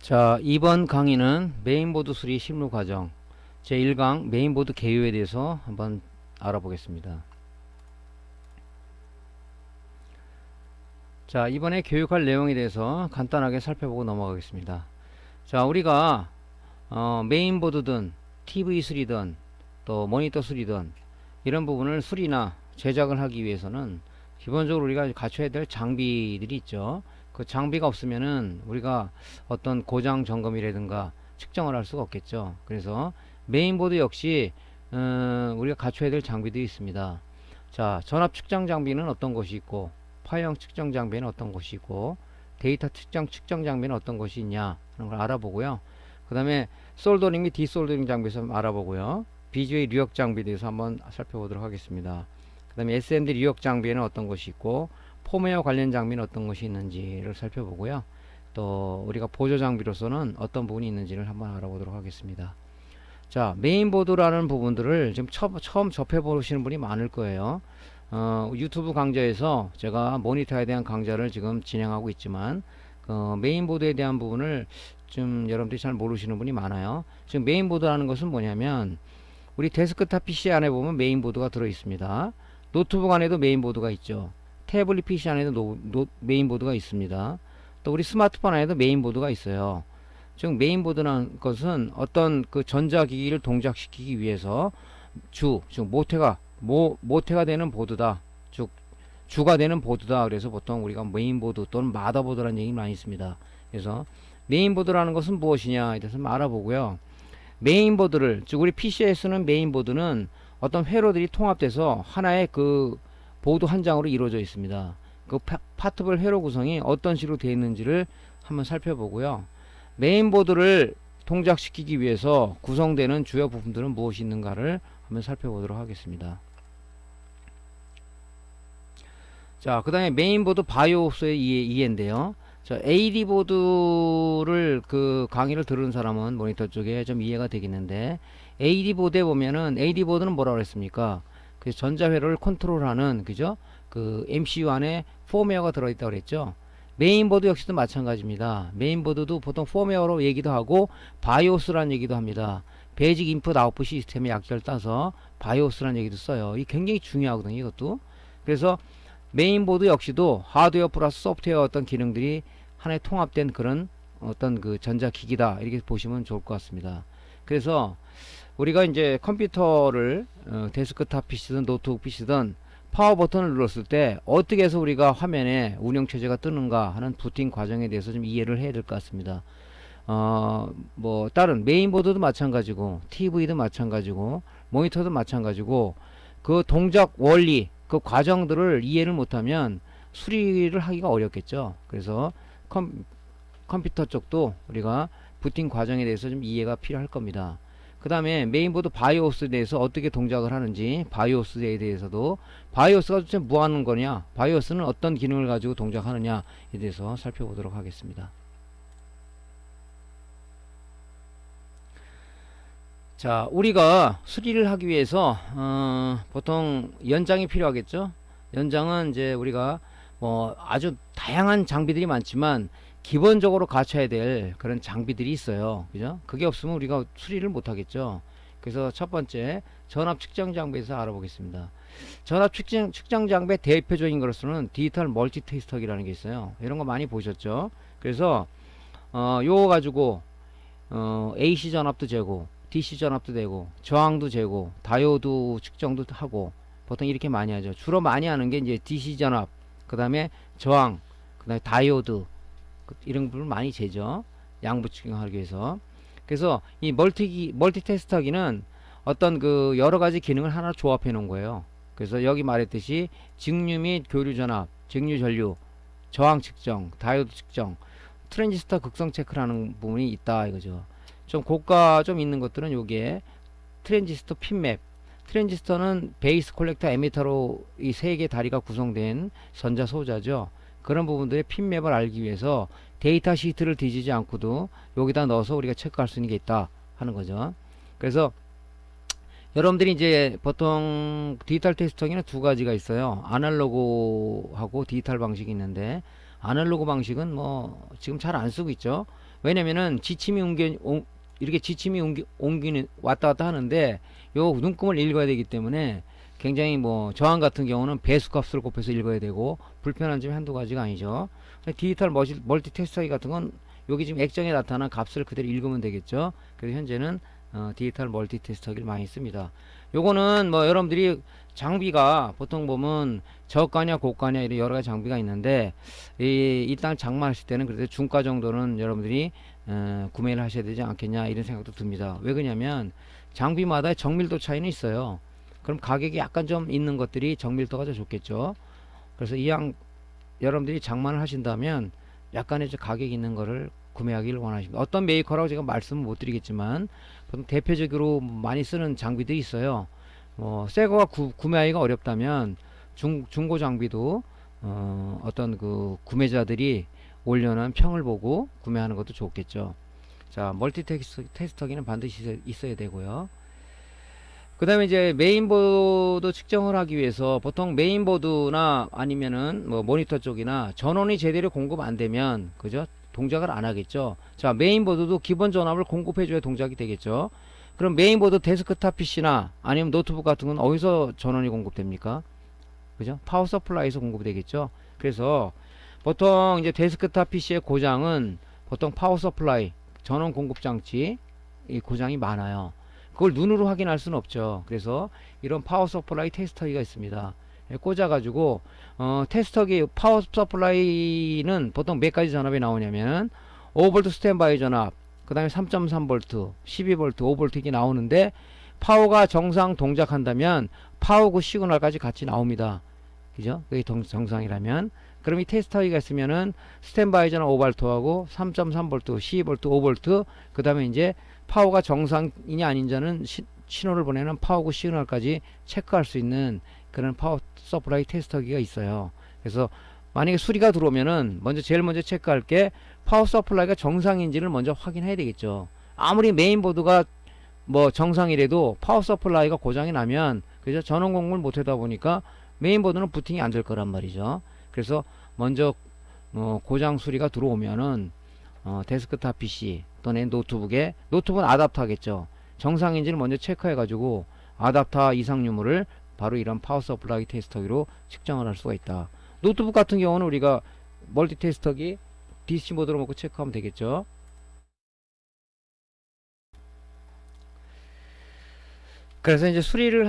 자, 이번 강의는 메인보드 수리 실무 과정 제1강 메인보드 개요에 대해서 한번 알아보겠습니다. 자, 이번에 교육할 내용에 대해서 간단하게 살펴보고 넘어가겠습니다. 자, 우리가 메인보드든 TV 수리든 또 모니터 수리든 이런 부분을 수리나 제작을 하기 위해서는 기본적으로 우리가 갖춰야 될 장비들이 있죠. 그 장비가 없으면은 우리가 어떤 고장 점검이라든가 측정을 할 수가 없겠죠. 그래서 메인보드 역시 우리가 갖춰야 될 장비들이 있습니다. 자, 전압 측정 장비는 어떤 것이 있고, 파형 측정 장비는 어떤 것이 있고, 데이터 측정 장비는 어떤 것이 있냐 하는 걸 알아보고요. 그 다음에 솔더링 및 디솔더링 장비에서 한번 알아보고요. BGA 뉴욕 장비에 대해서 한번 살펴보도록 하겠습니다. 그 다음에 SMD 뉴욕 장비에는 어떤 것이 있고, 폼웨어 관련 장비는 어떤 것이 있는지를 살펴보고요. 또 우리가 보조 장비로서는 어떤 부분이 있는지를 한번 알아보도록 하겠습니다. 자, 메인보드라는 부분들을 지금 처음 접해 보시는 분이 많을 거예요. 유튜브 강좌에서 제가 모니터에 대한 강좌를 지금 진행하고 있지만 메인보드에 대한 부분을 좀 여러분들이 잘 모르시는 분이 많아요. 지금 메인보드라는 것은 뭐냐면 우리 데스크탑 PC 안에 보면 메인보드가 들어 있습니다. 노트북 안에도 메인보드가 있죠. 태블릿 PC 안에도 메인보드가 있습니다. 또 우리 스마트폰 안에도 메인보드가 있어요. 즉 메인보드라는 것은 어떤 그 전자기기를 동작시키기 위해서 즉 모태가 되는 보드다. 즉 주가 되는 보드다. 그래서 보통 우리가 메인보드 또는 마더보드라는 얘기 많이 있습니다. 그래서 메인보드라는 것은 무엇이냐 에 대해서 알아보고요. 메인보드를 즉 우리 PC에 쓰는 메인보드는 어떤 회로들이 통합돼서 하나의 그 보드 한 장으로 이루어져 있습니다. 그 파트별 회로 구성이 어떤 식으로 되어 있는지를 한번 살펴보고요. 메인보드를 동작시키기 위해서 구성되는 주요 부품들은 무엇이 있는가를 한번 살펴보도록 하겠습니다. 자, 그 다음에 메인보드 바이오스의 이해인데요. 자, AD보드를 그 강의를 들은 사람은 모니터 쪽에 좀 이해가 되겠는데, AD보드에 보면은 AD보드는 뭐라고 그랬습니까? 그 전자회로를 컨트롤하는 그죠? 그 MCU 안에 폼웨어가 들어있다고 그랬죠. 메인보드 역시도 마찬가지입니다. 메인보드도 보통 폼웨어로 얘기도 하고 바이오스라는 얘기도 합니다. 베이직 인풋 아웃풋 시스템의 약자를 따서 바이오스라는 얘기도 써요. 이 굉장히 중요하거든요, 이것도. 그래서 메인보드 역시도 하드웨어 플러스 소프트웨어 어떤 기능들이 하나의 통합된 그런 어떤 그 전자기기다 이렇게 보시면 좋을 것 같습니다. 그래서 우리가 이제 컴퓨터를 데스크탑 PC든 노트북 PC든 파워 버튼을 눌렀을 때 어떻게 해서 우리가 화면에 운영체제가 뜨는가 하는 부팅 과정에 대해서 좀 이해를 해야 될 것 같습니다. 뭐 다른 메인보드도 마찬가지고 TV도 마찬가지고 모니터도 마찬가지고 그 동작 원리 그 과정들을 이해를 못하면 수리를 하기가 어렵겠죠. 그래서 컴퓨터 쪽도 우리가 부팅 과정에 대해서 좀 이해가 필요할 겁니다. 그 다음에 메인보드 바이오스에 대해서 어떻게 동작을 하는지 바이오스에 대해서도 바이오스가 도대체 뭐 하는 거냐, 바이오스는 어떤 기능을 가지고 동작하느냐에 대해서 살펴보도록 하겠습니다. 자, 우리가 수리를 하기 위해서 보통 연장이 필요하겠죠. 연장은 이제 우리가 뭐 아주 다양한 장비들이 많지만 기본적으로 갖춰야 될 그런 장비들이 있어요. 그죠? 그게 없으면 우리가 수리를 못 하겠죠. 그래서 첫 번째 전압 측정 장비에서 알아보겠습니다. 전압 측정 장비의 대표적인 것으로는 디지털 멀티 테스터기라는 게 있어요. 이런 거 많이 보셨죠? 그래서 요거 가지고 AC 전압도 재고 DC 전압도 되고 저항도 재고 다이오드 측정도 하고 보통 이렇게 많이 하죠. 주로 많이 하는 게 이제 DC 전압, 그 다음에 저항, 그 다음에 다이오드 이런 부분을 많이 재죠. 양부 측정하기 위해서. 그래서 이 멀티 테스터기는 어떤 그 여러 가지 기능을 하나 조합해 놓은 거예요. 그래서 여기 말했듯이 직류 및 교류 전압, 직류 전류, 저항 측정, 다이오드 측정, 트랜지스터 극성 체크라는 부분이 있다 이거죠. 좀 고가 좀 있는 것들은 요게 트랜지스터 핀맵. 트랜지스터는 베이스 콜렉터 에미터로 이 세 개 다리가 구성된 전자 소자죠. 그런 부분들의 핀맵을 알기 위해서 데이터 시트를 뒤지지 않고도 여기다 넣어서 우리가 체크할 수 있는 게 있다 하는 거죠. 그래서 여러분들이 이제 보통 디지털 테스터기는 두 가지가 있어요. 아날로그하고 디지털 방식이 있는데, 아날로그 방식은 뭐 지금 잘 안 쓰고 있죠. 왜냐면은 이렇게 지침이 옮기는 왔다 갔다 하는데 요 눈금을 읽어야 되기 때문에 굉장히 뭐 저항 같은 경우는 배수값을 곱해서 읽어야 되고 불편한 점이 한두 가지가 아니죠. 디지털 멀티텍스터기 같은 건 여기 지금 액정에 나타난 값을 그대로 읽으면 되겠죠. 그래서 현재는 디지털 멀티텍스터기를 많이 씁니다. 요거는 뭐 여러분들이 장비가 보통 보면 저가냐 고가냐 이런 여러 가지 장비가 있는데 일단 장만하실 때는 그래도 중가 정도는 여러분들이 구매를 하셔야 되지 않겠냐 이런 생각도 듭니다. 왜 그러냐면 장비마다 정밀도 차이는 있어요. 그럼 가격이 약간 좀 있는 것들이 정밀도가 더 좋겠죠. 그래서 여러분들이 장만을 하신다면 약간의 가격이 있는 거를 구매하기를 원하십니다. 어떤 메이커라고 제가 말씀을 못 드리겠지만 보통 대표적으로 많이 쓰는 장비들이 있어요. 새 거가 구매하기가 어렵다면 중고 장비도 어떤 그 구매자들이 올려놓은 평을 보고 구매하는 것도 좋겠죠. 자, 멀티텍스터기는 반드시 있어야 되고요. 그 다음에 이제 메인보드 측정을 하기 위해서 보통 메인보드나 아니면은 뭐 모니터 쪽이나 전원이 제대로 공급 안 되면 그죠? 동작을 안 하겠죠. 자, 메인보드도 기본 전압을 공급해 줘야 동작이 되겠죠. 그럼 메인보드 데스크탑 PC나 아니면 노트북 같은 건 어디서 전원이 공급됩니까? 그죠? 파워 서플라이에서 공급이 되겠죠. 그래서 보통 이제 데스크탑 PC의 고장은 보통 파워 서플라이 전원 공급 장치 이 고장이 많아요. 그걸 눈으로 확인할 수는 없죠. 그래서 이런 파워 서플라이 테스터기가 있습니다. 꽂아가지고 테스터기 파워 서플라이는 보통 몇 가지 전압이 나오냐면 5V 스탠바이 전압, 그 다음에 3.3V, 12V, 5V 이게 나오는데 파워가 정상 동작한다면 파워 그 시그널까지 같이 나옵니다. 그죠? 그게 정상이라면 그럼 이 테스터기가 있으면은 스탠바이 전압 5V하고 3.3V, 12V, 5V 그 다음에 이제 파워가 정상이냐 아닌지는 신호를 보내는 파워구 시그널까지 체크할 수 있는 그런 파워 서플라이 테스터기가 있어요. 그래서 만약에 수리가 들어오면은 제일 먼저 체크할 게 파워 서플라이가 정상인지를 먼저 확인해야 되겠죠. 아무리 메인보드가 뭐 정상이라도 파워 서플라이가 고장이 나면 그죠? 전원 공급을 못 하다 보니까 메인보드는 부팅이 안 될 거란 말이죠. 그래서 먼저 고장 수리가 들어오면은 데스크탑 PC 또는 노트북은 아답터겠죠. 정상인지를 먼저 체크해 가지고 아답터 이상 유무를 바로 이런 파워 서플라이 테스터기로 측정을 할 수가 있다. 노트북 같은 경우는 우리가 멀티 테스터기 DC 모드로 먹고 체크하면 되겠죠. 그래서 이제 수리를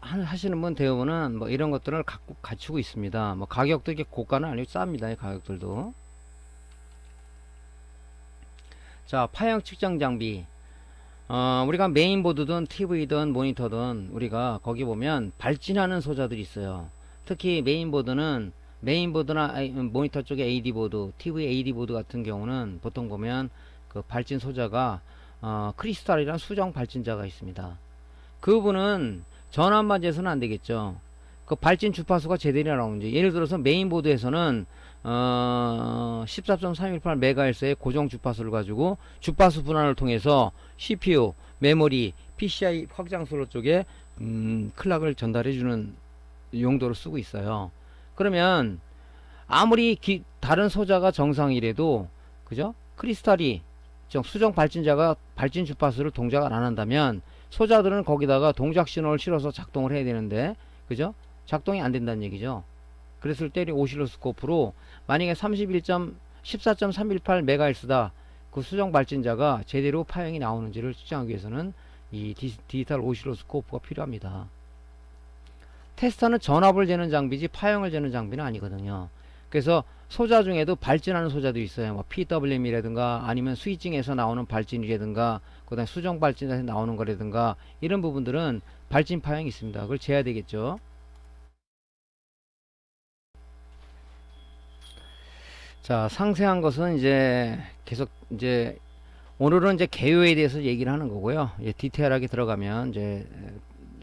하시는 분 대부분은 뭐 이런 것들을 갖추고 있습니다. 뭐 가격도 이게 고가는 아니고 쌉니다. 이 가격들도. 자, 파형 측정 장비. 우리가 메인보드든 TV든 모니터든 우리가 거기 보면 발진하는 소자들이 있어요. 특히 메인보드나 모니터 쪽에 AD보드, TV AD보드 같은 경우는 보통 보면 그 발진 소자가 크리스탈이란 수정 발진자가 있습니다. 그분은 전압만 재서는 안 되겠죠. 그 발진 주파수가 제대로 나오는지, 예를 들어서 메인보드에서는 14.318MHz의 고정 주파수를 가지고 주파수 분할을 통해서 CPU, 메모리, PCI 확장소로 쪽에 클락을 전달해주는 용도로 쓰고 있어요. 그러면 아무리 다른 소자가 정상이라도 그죠? 크리스탈이 수정 발진자가 발진 주파수를 동작을 안 한다면 소자들은 거기다가 동작 신호를 실어서 작동을 해야 되는데 그죠? 작동이 안 된다는 얘기죠. 그랬을 때 오실로스코프로 만약에 14.318MHz다 그 수정 발진자가 제대로 파형이 나오는지를 측정하기 위해서는 이 디지털 오실로스코프가 필요합니다. 테스터는 전압을 재는 장비지 파형을 재는 장비는 아니거든요. 그래서 소자 중에도 발진하는 소자도 있어요. 뭐 PWM이라든가 아니면 스위칭에서 나오는 발진이라든가 그다음에 수정 발진에서 나오는 거라든가 이런 부분들은 발진 파형이 있습니다. 그걸 재야 되겠죠. 자, 상세한 것은 이제 계속 이제 오늘은 이제 개요에 대해서 얘기를 하는 거고요. 디테일하게 들어가면 이제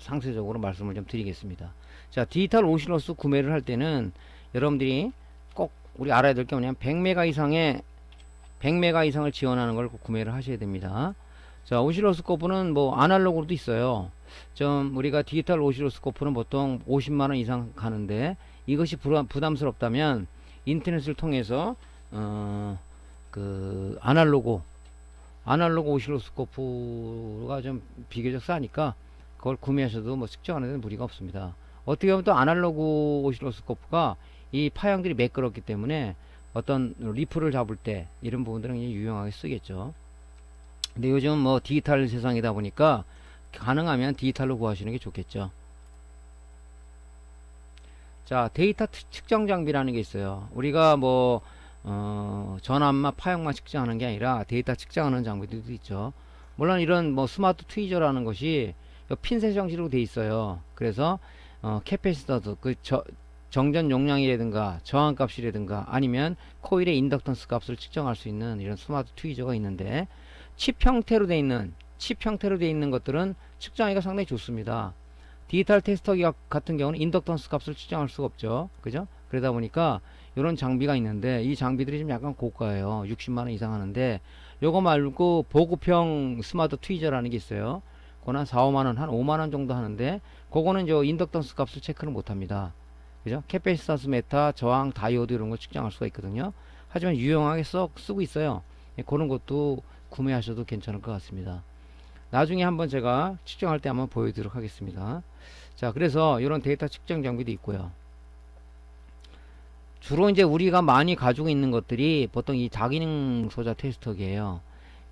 상세적으로 말씀을 좀 드리겠습니다. 자, 디지털 오실로스 구매를 할 때는 여러분들이 꼭 우리 알아야 될 게 뭐냐면 100메가 이상을 지원하는 걸 구매를 하셔야 됩니다. 자, 오실로스코프는 뭐 아날로그로도 있어요. 좀 우리가 디지털 오실로스코프는 보통 50만원 이상 가는데 이것이 부담스럽다면 인터넷을 통해서 그 아날로그 오실로스코프가 좀 비교적 싸니까 그걸 구매하셔도 뭐 측정하는 데는 무리가 없습니다. 어떻게 보면 또 아날로그 오실로스코프가 이 파형들이 매끄럽기 때문에 어떤 리프를 잡을 때 이런 부분들은 유용하게 쓰겠죠. 근데 요즘 뭐 디지털 세상이다 보니까 가능하면 디지털로 구하시는 게 좋겠죠. 자, 데이터 측정 장비라는 게 있어요. 우리가 뭐 전압만 파형만 측정하는 게 아니라 데이터 측정하는 장비들도 있죠. 물론 이런 뭐 스마트 트위저라는 것이 핀셋 형식으로 돼 있어요. 그래서 캐패시터도 정전 용량이라든가 저항값이라든가 아니면 코일의 인덕턴스 값을 측정할 수 있는 이런 스마트 트위저가 있는데 칩 형태로 돼 있는 것들은 측정하기가 상당히 좋습니다. 디지털 테스터 기 같은 경우는 인덕턴스 값을 측정할 수가 없죠. 그죠? 그러다 보니까 이런 장비가 있는데 이 장비들이 좀 약간 고가예요. 60만원 이상 하는데 요거 말고 보급형 스마트 트위저라는 게 있어요. 그건 한 4, 5만원, 한 5만원 정도 하는데 그거는 저 인덕턴스 값을 체크를 못합니다. 그죠? 캐패시턴스 메타, 저항, 다이오드 이런 걸 측정할 수가 있거든요. 하지만 유용하게 쓰고 있어요. 그런 것도 구매하셔도 괜찮을 것 같습니다. 나중에 한번 제가 측정할 때 한번 보여드리도록 하겠습니다. 자, 그래서 이런 데이터 측정 장비도 있고요. 주로 이제 우리가 많이 가지고 있는 것들이 보통 이 다기능 소자 테스터기예요.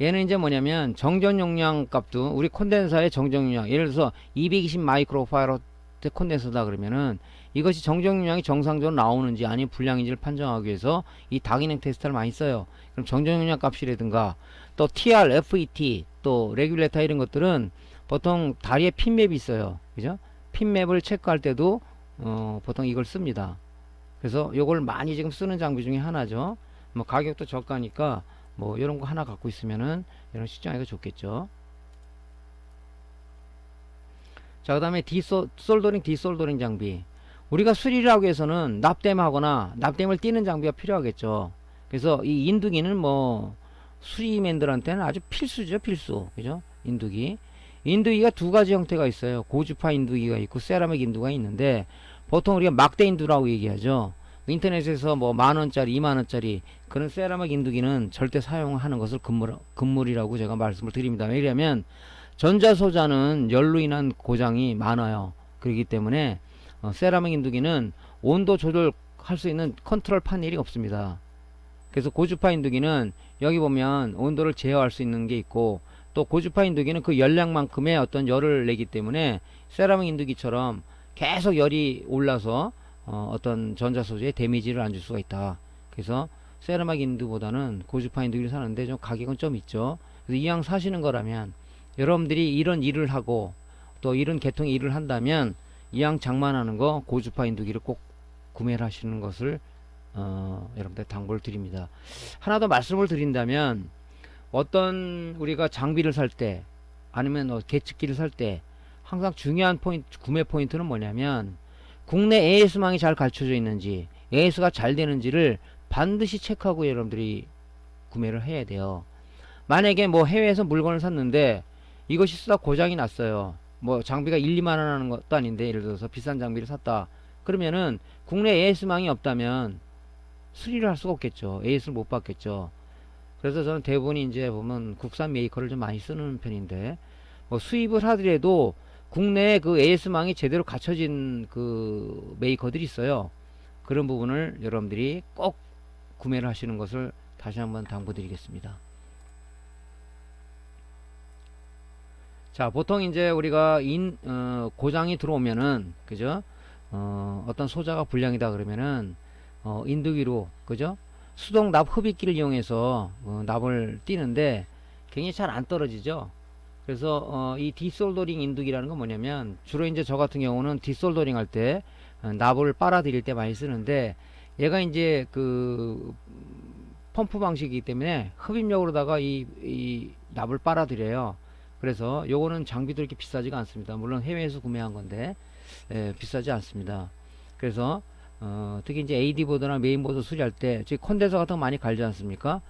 얘는 이제 뭐냐면 정전 용량 값도 우리 콘덴서의 정전 용량, 예를 들어서 220 마이크로 파라드 콘덴서다 그러면은 이것이 정전 용량이 정상적으로 나오는지 아니면 불량인지를 판정하기 위해서 이 다기능 테스터를 많이 써요. 그럼 정전 용량 값이라든가 또 TR, FET, 또 레귤레터 이런 것들은 보통 다리에 핀맵이 있어요. 그죠? 핀맵을 체크할 때도 보통 이걸 씁니다. 그래서 요걸 많이 지금 쓰는 장비 중에 하나죠. 뭐 가격도 저가니까 뭐 이런 거 하나 갖고 있으면은 이런 시장에가 좋겠죠. 자, 그 다음에 디솔더링 장비. 우리가 수리를 하기 위해서는 납땜하거나 납땜을 띄는 장비가 필요하겠죠. 그래서 이 인두기는 뭐 수리맨들한테는 아주 필수죠. 필수. 그죠? 인두기가 두 가지 형태가 있어요. 고주파 인두기가 있고 세라믹 인두가 있는데 보통 우리가 막대 인두라고 얘기하죠. 인터넷에서 뭐 만원짜리 2만원짜리 그런 세라믹 인두기는 절대 사용하는 것을 금물이라고 제가 말씀을 드립니다. 왜냐하면 전자소자는 열로 인한 고장이 많아요. 그렇기 때문에 세라믹 인두기는 온도 조절할 수 있는 컨트롤 파넬이 없습니다. 그래서 고주파 인두기는 여기 보면 온도를 제어할 수 있는 게 있고 또 고주파 인두기는 그 열량만큼의 어떤 열을 내기 때문에 세라믹 인두기처럼 계속 열이 올라서 어떤 전자소재에 데미지를 안 줄 수가 있다. 그래서 세라믹 인두보다는 고주파 인두기를 사는데 좀 가격은 좀 있죠. 그래서 이왕 사시는 거라면 여러분들이 이런 일을 하고 또 이런 계통의 일을 한다면 이왕 장만하는 거 고주파 인두기를 꼭 구매를 하시는 것을 여러분들 당부를 드립니다. 하나 더 말씀을 드린다면 어떤 우리가 장비를 살 때 아니면 계측기를 살 때 항상 중요한 구매 포인트는 뭐냐면 국내 AS망이 잘 갖춰져 있는지 AS가 잘 되는지를 반드시 체크하고 여러분들이 구매를 해야 돼요. 만약에 뭐 해외에서 물건을 샀는데 이것이 쓰다 고장이 났어요. 뭐 장비가 1, 2만원 하는 것도 아닌데 예를 들어서 비싼 장비를 샀다. 그러면은 국내 AS망이 없다면 수리를 할 수가 없겠죠. AS를 못 받겠죠. 그래서 저는 대부분이 이제 보면 국산 메이커를 좀 많이 쓰는 편인데 뭐 수입을 하더라도 국내에 그 AS망이 제대로 갖춰진 그 메이커들이 있어요. 그런 부분을 여러분들이 꼭 구매를 하시는 것을 다시 한번 당부드리겠습니다. 자, 보통 이제 우리가 고장이 들어오면은 그죠? 어떤 소자가 불량이다 그러면은 인두기로 그죠? 수동 납 흡입기를 이용해서 납을 띄는데 굉장히 잘 안 떨어지죠. 그래서 이 디솔더링 인두기라는 건 뭐냐면 주로 이제 저 같은 경우는 디솔더링 할 때 납을 빨아들일 때 많이 쓰는데 얘가 이제 그 펌프 방식이기 때문에 흡입력으로다가 이 납을 빨아들여요. 그래서 요거는 장비도 이렇게 비싸지가 않습니다. 물론 해외에서 구매한 건데 비싸지 않습니다. 그래서 특히 이제 AD보드나 메인보드 수리할 때 즉 콘덴서 같은 거 많이 갈지 않습니까?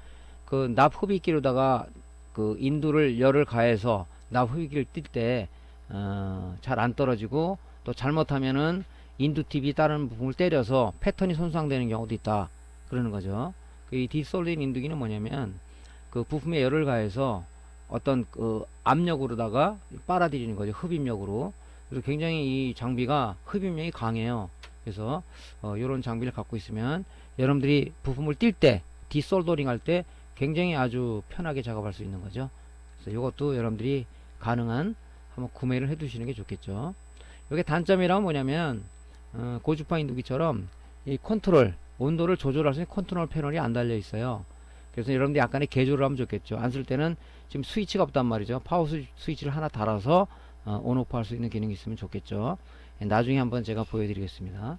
그 납 흡입기로다가 그 인두를 열을 가해서 납 흡입기를 뜰 때 잘 안 떨어지고 또 잘못하면은 인두 팁이 다른 부분을 때려서 패턴이 손상되는 경우도 있다 그러는 거죠. 이 디솔린 인두기는 뭐냐면 그 부품에 열을 가해서 어떤 그 압력으로다가 빨아들이는 거죠. 흡입력으로. 그래서 굉장히 이 장비가 흡입력이 강해요. 그래서 이런 장비를 갖고 있으면 여러분들이 부품을 띌 때, 디솔더링 할 때 굉장히 아주 편하게 작업할 수 있는 거죠. 그래서 이것도 여러분들이 가능한 한번 구매를 해 두시는 게 좋겠죠. 이게 단점이란 뭐냐면 고주파 인두기처럼 이 컨트롤 온도를 조절할 수 있는 컨트롤 패널이 안 달려 있어요. 그래서 여러분들이 약간의 개조를 하면 좋겠죠. 안 쓸 때는 지금 스위치가 없단 말이죠. 파워 스위치를 하나 달아서 온오프 할 수 있는 기능이 있으면 좋겠죠. 나중에 한번 제가 보여드리겠습니다.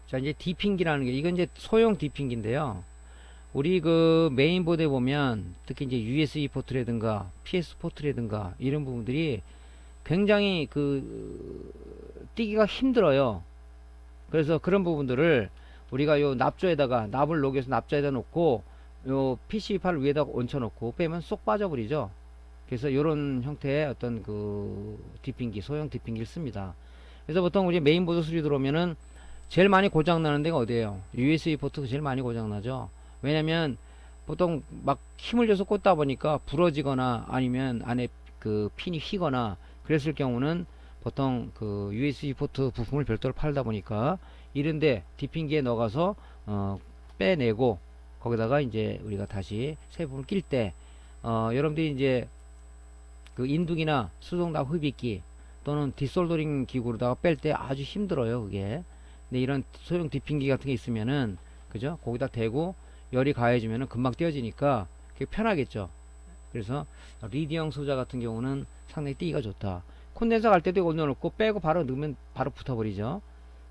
자, 이제 디핑기라는 게, 이건 이제 소형 디핑기인데요. 우리 그 메인보드에 보면 특히 이제 USB 포트라든가 PS 포트라든가 이런 부분들이 굉장히 띄기가 힘들어요. 그래서 그런 부분들을 우리가 요 납조에다가 납을 녹여서 납자에다 놓고 요 PCB판을 위에다가 얹혀 놓고 빼면 쏙 빠져버리죠. 그래서 요런 형태의 어떤 그 디핑기, 소형 디핑기를 씁니다. 그래서 보통 우리 메인보드 수리 들어오면은 제일 많이 고장 나는 데가 어디예요? USB 포트가 제일 많이 고장 나죠. 왜냐면 보통 막 힘을 줘서 꽂다 보니까 부러지거나 아니면 안에 그 핀이 휘거나 그랬을 경우는 보통 그 USB 포트 부품을 별도로 팔다 보니까 이런데 디핑기에 넣어가서 빼내고 거기다가 이제 우리가 다시 새 부분을 낄 때 여러분들이 이제 그 인두기나 수동납 흡입기 또는 디솔더링 기구로다가 뺄 때 아주 힘들어요 그게. 근데 이런 소형 디핑기 같은 게 있으면은 그죠? 거기다 대고 열이 가해지면은 금방 떼어지니까 그게 편하겠죠. 그래서 리디형 소자 같은 경우는 상당히 띄기가 좋다. 콘덴서 갈 때도 올려놓고 빼고 바로 넣으면 바로 붙어버리죠.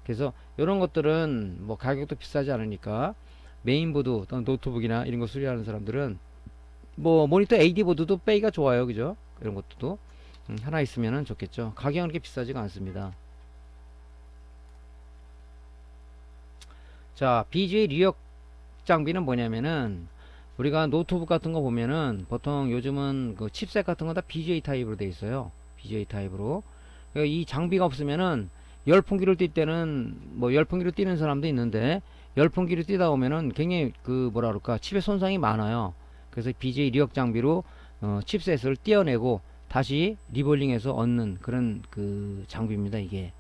그래서 이런 것들은 뭐 가격도 비싸지 않으니까 메인보드 또는 노트북이나 이런 거 수리하는 사람들은 뭐 모니터 AD보드도 빼기가 좋아요. 그죠? 이런 것도 하나 있으면 좋겠죠. 가격은 그렇게 비싸지가 않습니다. 자, BGA 리역 장비는 뭐냐면은 우리가 노트북 같은 거 보면은 보통 요즘은 그 칩셋 같은 거 다 BGA 타입으로 돼 있어요. BGA 타입으로. 그러니까 이 장비가 없으면은 열풍기를 뛸 때는 뭐 열풍기로 뛰는 사람도 있는데 열풍기로 뛰다 보면은 굉장히 그 뭐라 그럴까 칩에 손상이 많아요. 그래서 BGA 리역 장비로 칩셋을 떼어내고 다시 리볼링해서 얻는 그런 그 장비입니다 이게.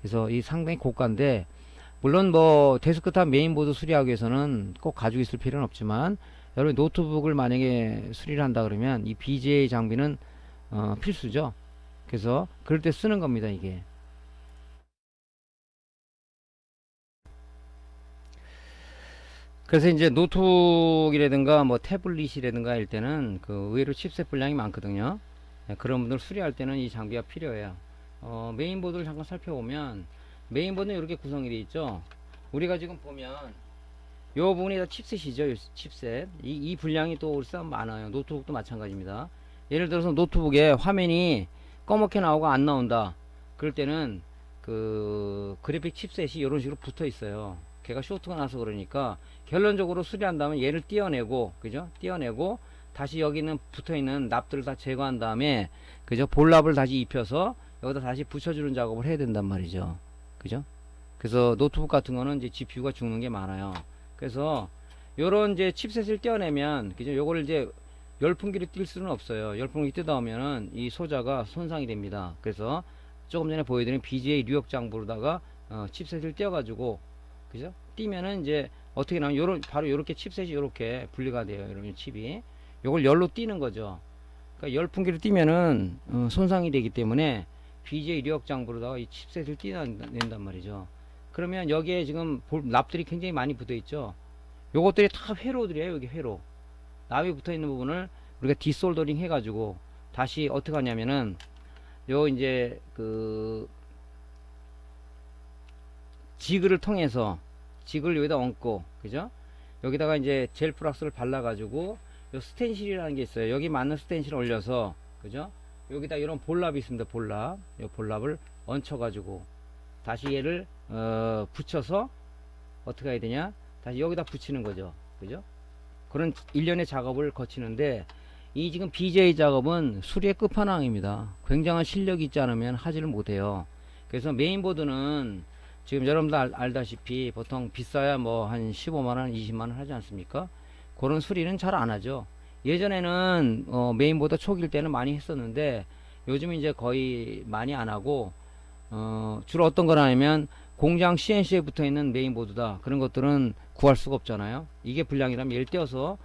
그래서 이 상당히 고가인데 물론 뭐 데스크탑 메인보드 수리하기 위해서는 꼭 가지고 있을 필요는 없지만 여러분 노트북을 만약에 수리를 한다 그러면 이 BGA 장비는 필수죠. 그래서 그럴 때 쓰는 겁니다 이게. 그래서 이제 노트북이라든가 뭐 태블릿이라든가 할 때는 그 의외로 칩셋 분량이 많거든요. 그런 분들 수리할 때는 이 장비가 필요해요. 메인보드를 잠깐 살펴보면 메인보드는 이렇게 구성이 되어 있죠. 우리가 지금 보면 요 부분이 다 칩셋이죠. 요 칩셋. 이 분량이 또 울산 많아요. 노트북도 마찬가지입니다. 예를 들어서 노트북에 화면이 검게 나오고 안 나온다. 그럴 때는 그 그래픽 칩셋이 이런 식으로 붙어 있어요. 걔가 쇼트가 나서 그러니까 결론적으로 수리한다면 얘를 떼어내고 그죠? 떼어내고 다시 여기는 붙어 있는 납들을 다 제거한 다음에 그죠? 볼납을 다시 입혀서 여기다 다시 붙여주는 작업을 해야 된단 말이죠. 그죠? 그래서 노트북 같은 거는 이제 GPU가 죽는 게 많아요. 그래서 요런 이제 칩셋을 떼어내면 그죠? 요거를 이제 열풍기로 뛸 수는 없어요. 열풍기 뜯다 오면은 이 소자가 손상이 됩니다. 그래서 조금 전에 보여드린 BGA 리역 장부로다가 칩셋을 떼어가지고 그죠? 띄면은 이제 어떻게 나면 요런 바로 요렇게 칩셋이 요렇게 분리가 돼요. 이런 칩이 요걸 열로 띄는 거죠. 그러니까 열풍기를 띄면은 손상이 되기 때문에 BGA 리역 장부로다가 이 칩셋을 띄낸단 말이죠. 그러면 여기에 지금 납들이 굉장히 많이 붙어 있죠. 요것들이 다 회로들이에요. 여기 회로 납이 붙어 있는 부분을 우리가 디솔더링 해가지고 다시 어떻게 하냐면은 요 이제 그 지그를 통해서 지그를 여기다 얹고 그죠? 여기다가 이제 젤 플락스를 발라 가지고 요 스텐실이라는 게 있어요. 여기 맞는 스텐실을 올려서 그죠? 여기다 이런 볼랍이 있습니다. 볼랍. 요 볼랍을 얹혀 가지고 다시 얘를 붙여서 어떻게 해야 되냐? 다시 여기다 붙이는 거죠. 그죠? 그런 일련의 작업을 거치는데 이 지금 BGA 작업은 수리의 끝판왕입니다. 굉장한 실력이 있지 않으면 하지를 못해요. 그래서 메인보드는 지금 여러분들 알다시피 보통 비싸야 뭐 한 15만원 20만원 하지 않습니까? 그런 수리는 잘 안 하죠. 예전에는 메인보드 초기일 때는 많이 했었는데 요즘 이제 거의 많이 안 하고 주로 어떤 거라 하면 공장 CNC에 붙어 있는 메인보드다 그런 것들은 구할 수가 없잖아요. 이게 불량이라면 얘를 떼어서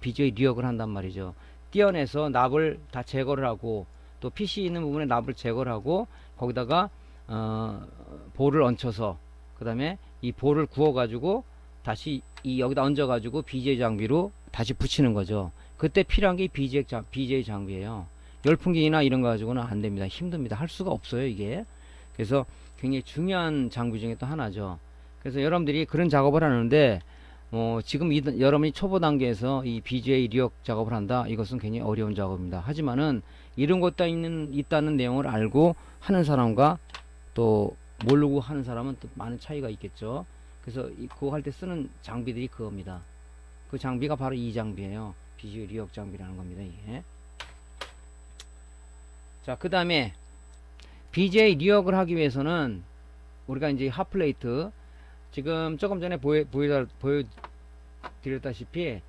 BGA 리역을 한단 말이죠. 떼어내서 납을 다 제거를 하고 또 PC 있는 부분에 납을 제거를 하고 거기다가 볼을 얹혀서 그 다음에 이 볼을 구워 가지고 다시 이 여기다 얹어 가지고 BGA 장비로 다시 붙이는 거죠. 그때 필요한 게 BGA 장비예요. 열풍기나 이런 거 가지고는 안 됩니다. 힘듭니다. 할 수가 없어요, 이게. 그래서 굉장히 중요한 장비 중에 또 하나죠. 그래서 여러분들이 그런 작업을 하는데 지금 여러분이 초보 단계에서 이 BGA 리역 작업을 한다. 이것은 굉장히 어려운 작업입니다. 하지만은 이런 것도 있다는 내용을 알고 하는 사람과 또 모르고 하는 사람은 또 많은 차이가 있겠죠. 그래서 그거 할 때 쓰는 장비들이 그겁니다. 그 장비가 바로 이 장비예요. BGA 리역 장비라는 겁니다, 이게. 자, 그 다음에 BGA 리역을 하기 위해서는 우리가 이제 핫플레이트 지금 조금 전에 보여드렸다시피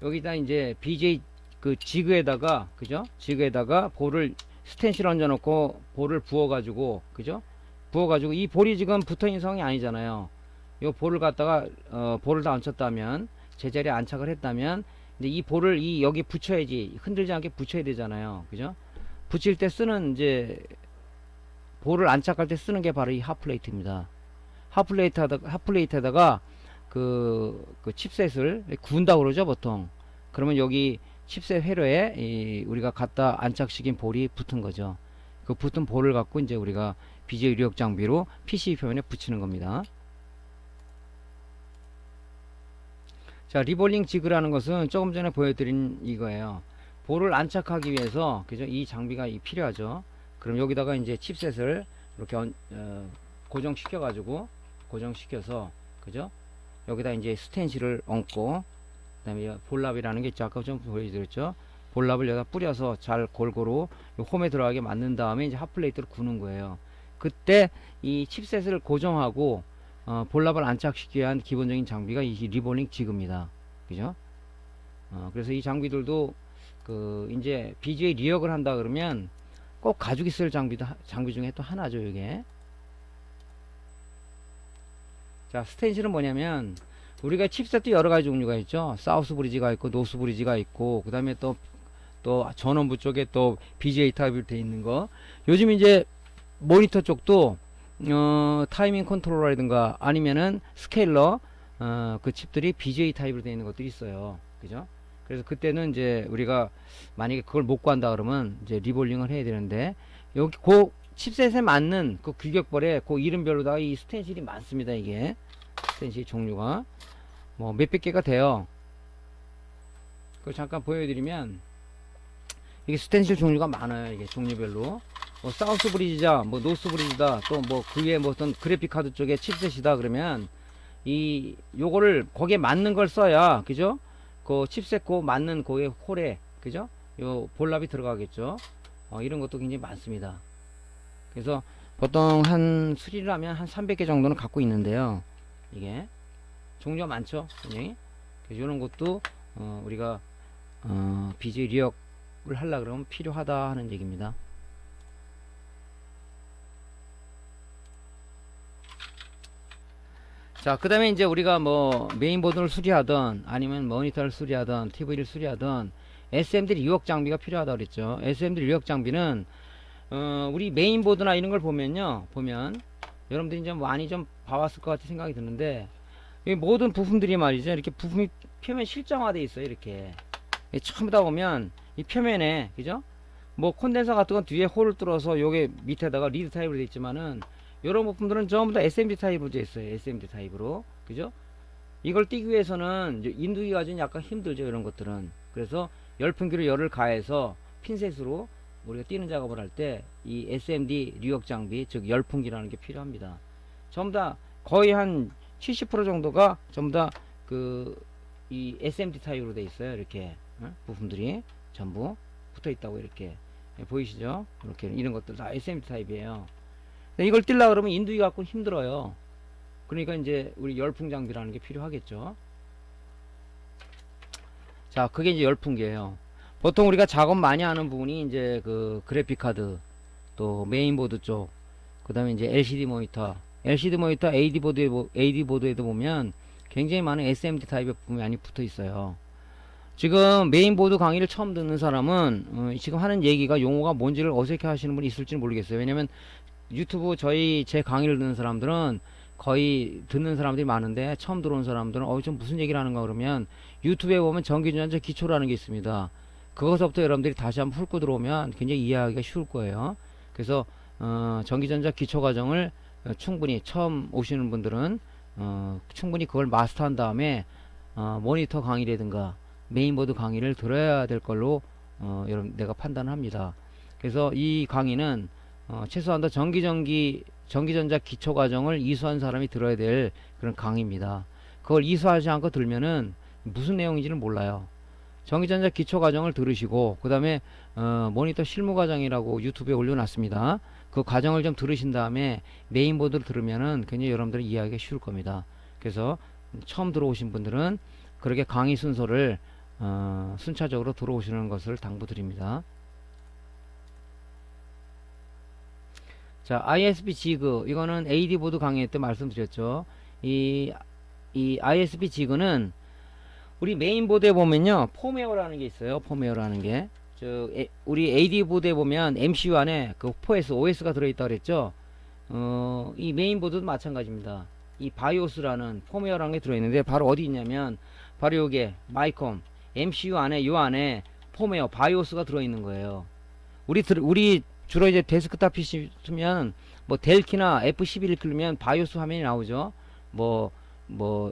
여기다 이제 BGA 그 지그에다가 그죠? 지그에다가 볼을 스텐실 얹어 놓고 볼을 부어 가지고 그죠? 부어 가지고 이 볼이 지금 붙어 있는 상황이 아니잖아요. 요 볼을 갖다가 볼을 다 얹혔다면 제자리에 안착을 했다면 이제 이 볼을 여기 붙여야지 흔들지 않게 붙여야 되잖아요. 그죠? 붙일 때 쓰는 이제 볼을 안착할 때 쓰는 게 바로 이 핫플레이트입니다. 핫플레이트에다가 그 칩셋을 구운다고 그러죠, 보통. 그러면 여기 칩셋 회로에 우리가 갖다 안착시킨 볼이 붙은 거죠. 그 붙은 볼을 갖고 이제 우리가 BGA 리역 장비로 PC 표면에 붙이는 겁니다. 자, 리볼링 지그라는 것은 조금 전에 보여드린 이거예요. 볼을 안착하기 위해서 그죠? 이 장비가 필요하죠. 그럼 여기다가 이제 칩셋을 이렇게 고정시켜서 그죠? 여기다 이제 스텐실을 얹고 그다음에 볼랍이라는 게 있죠. 아까 좀 보여드렸죠. 볼랍을 여기다 뿌려서 잘 골고루 홈에 들어가게 만든 다음에 이제 핫플레이트를 구는 거예요. 그때 이 칩셋을 고정하고 볼랍을 안착시키기 위한 기본적인 장비가 이 리볼링 지그입니다. 그죠? 그래서 이 장비들도 이제 BGA 리역을 한다 그러면 꼭 가지고 있을 장비 중에 또 하나죠, 이게. 자, 스텐실은 뭐냐면 우리가 칩셋도 여러 가지 종류가 있죠. 사우스 브리지가 있고 노스 브리지가 있고 그다음에 또 전원부 쪽에 또 BGA 타입으로 되어 있는 거. 요즘 이제 모니터 쪽도 타이밍 컨트롤러라든가 아니면은 스케일러 그 칩들이 BGA 타입으로 되어 있는 것들이 있어요. 그죠? 그래서 그때는 이제 우리가 만약에 그걸 못 구한다 그러면 이제 리볼링을 해야 되는데 여기 그 칩셋에 맞는 그 규격벌에 그 이름별로다가 이 스텐실이 많습니다. 이게 스텐실 종류가 뭐 몇백 개가 돼요. 그걸 잠깐 보여드리면 이게 스텐실 종류가 많아요. 이게 종류별로 뭐 사우스 브리지자, 뭐 노스 브리지다, 또 뭐 그 위에 뭐 어떤 그래픽 카드 쪽에 칩셋이다 그러면 요거를 거기에 맞는 걸 써야 그죠? 그 칩셋 고 맞는 거기에 홀에 그죠? 요 볼랍이 들어가겠죠. 이런 것도 굉장히 많습니다. 그래서 보통 한 수리를 하면 한 300개 정도는 갖고 있는데요. 이게 종류가 많죠. 굉장히. 그래서 이런 것도 우리가 BGA 리역을 하려 그러면 필요하다 하는 얘기입니다. 자, 그 다음에 이제 우리가 뭐 메인보드를 수리하던 아니면 모니터를 수리하던 TV를 수리하던 SMD 리역 장비가 필요하다 그랬죠. SMD 리역 장비는 우리 메인보드나 이런 걸 보면 여러분들이 좀 많이 좀 봐왔을 것 같은 생각이 드는데 이 모든 부품들이 말이죠. 이렇게 부품이 표면 실정화되어 있어요. 이렇게 처음 다 보면 이 표면에 그죠? 뭐 콘덴서 같은 건 뒤에 홀을 뚫어서 요게 밑에다가 리드 타입으로 되어 있지만은 이런 부품들은 전부 다 SMD 타입으로 되어 있어요. SMD 타입으로 그죠? 이걸 띄기 위해서는 인두기가 좀 약간 힘들죠. 이런 것들은. 그래서 열풍기로 열을 가해서 핀셋으로 우리가 띄는 작업을 할 때 이 SMD 리역 장비 즉 열풍기라는 게 필요합니다. 전부 다 거의 한 70% 정도가 전부 다 이 SMD 타입으로 되어 있어요. 이렇게 부품들이 전부 붙어 있다고 이렇게 보이시죠? 이렇게 이런 것들 다 SMD 타입이에요. 이걸 뛸라 그러면 인두기 갖고 힘들어요. 그러니까 이제 우리 열풍 장비라는 게 필요하겠죠. 자, 그게 이제 열풍기예요. 보통 우리가 작업 많이 하는 부분이 이제 그 그래픽 카드, 또 메인보드 쪽, 그 다음에 이제 LCD 모니터 AD 보드에도 보면 굉장히 많은 SMD 타입의 부품이 많이 붙어 있어요. 지금 메인보드 강의를 처음 듣는 사람은 지금 하는 얘기가 용어가 뭔지를 어색해 하시는 분이 있을지는 모르겠어요. 왜냐면 유튜브 제 강의를 듣는 사람들은 거의 듣는 사람들이 많은데, 처음 들어온 사람들은 좀 무슨 얘기를 하는가 그러면, 유튜브에 보면 전기전자 기초라는 게 있습니다. 그것부터 여러분들이 다시 한번 훑고 들어오면 굉장히 이해하기가 쉬울 거예요. 그래서 전기전자 기초 과정을 충분히 처음 오시는 분들은 충분히 그걸 마스터한 다음에 모니터 강의라든가 메인보드 강의를 들어야 될 걸로 여러분 내가 판단을 합니다. 그래서 이 강의는 최소한 전기전자 기초 과정을 이수한 사람이 들어야 될 그런 강의입니다. 그걸 이수하지 않고 들면은 무슨 내용인지는 몰라요. 전기전자 기초 과정을 들으시고, 그 다음에 모니터 실무 과정이라고 유튜브에 올려놨습니다. 그 과정을 좀 들으신 다음에 메인보드를 들으면은 굉장히 여러분들이 이해하기가 쉬울 겁니다. 그래서 처음 들어오신 분들은 그렇게 강의 순서를 순차적으로 들어오시는 것을 당부드립니다. 자, ISP 지그, 이거는 AD 보드 강의 때 말씀드렸죠. 이 ISP 지그는 우리 메인보드에 보면요, 폼웨어라는 게 있어요. 폼웨어라는 게. 우리 AD 보드에 보면 MCU 안에 그 4S, OS가 들어있다 그랬죠. 이 메인보드도 마찬가지입니다. 이 바이오스라는 폼웨어라는 게 들어있는데, 바로 어디 있냐면, 바로 요게, 마이콤, MCU 안에, 요 안에 폼웨어, 바이오스가 들어있는 거예요. 우리 주로 이제 데스크탑 PC 쓰면, 뭐, 델키나 F11을 클르면 바이오스 화면이 나오죠.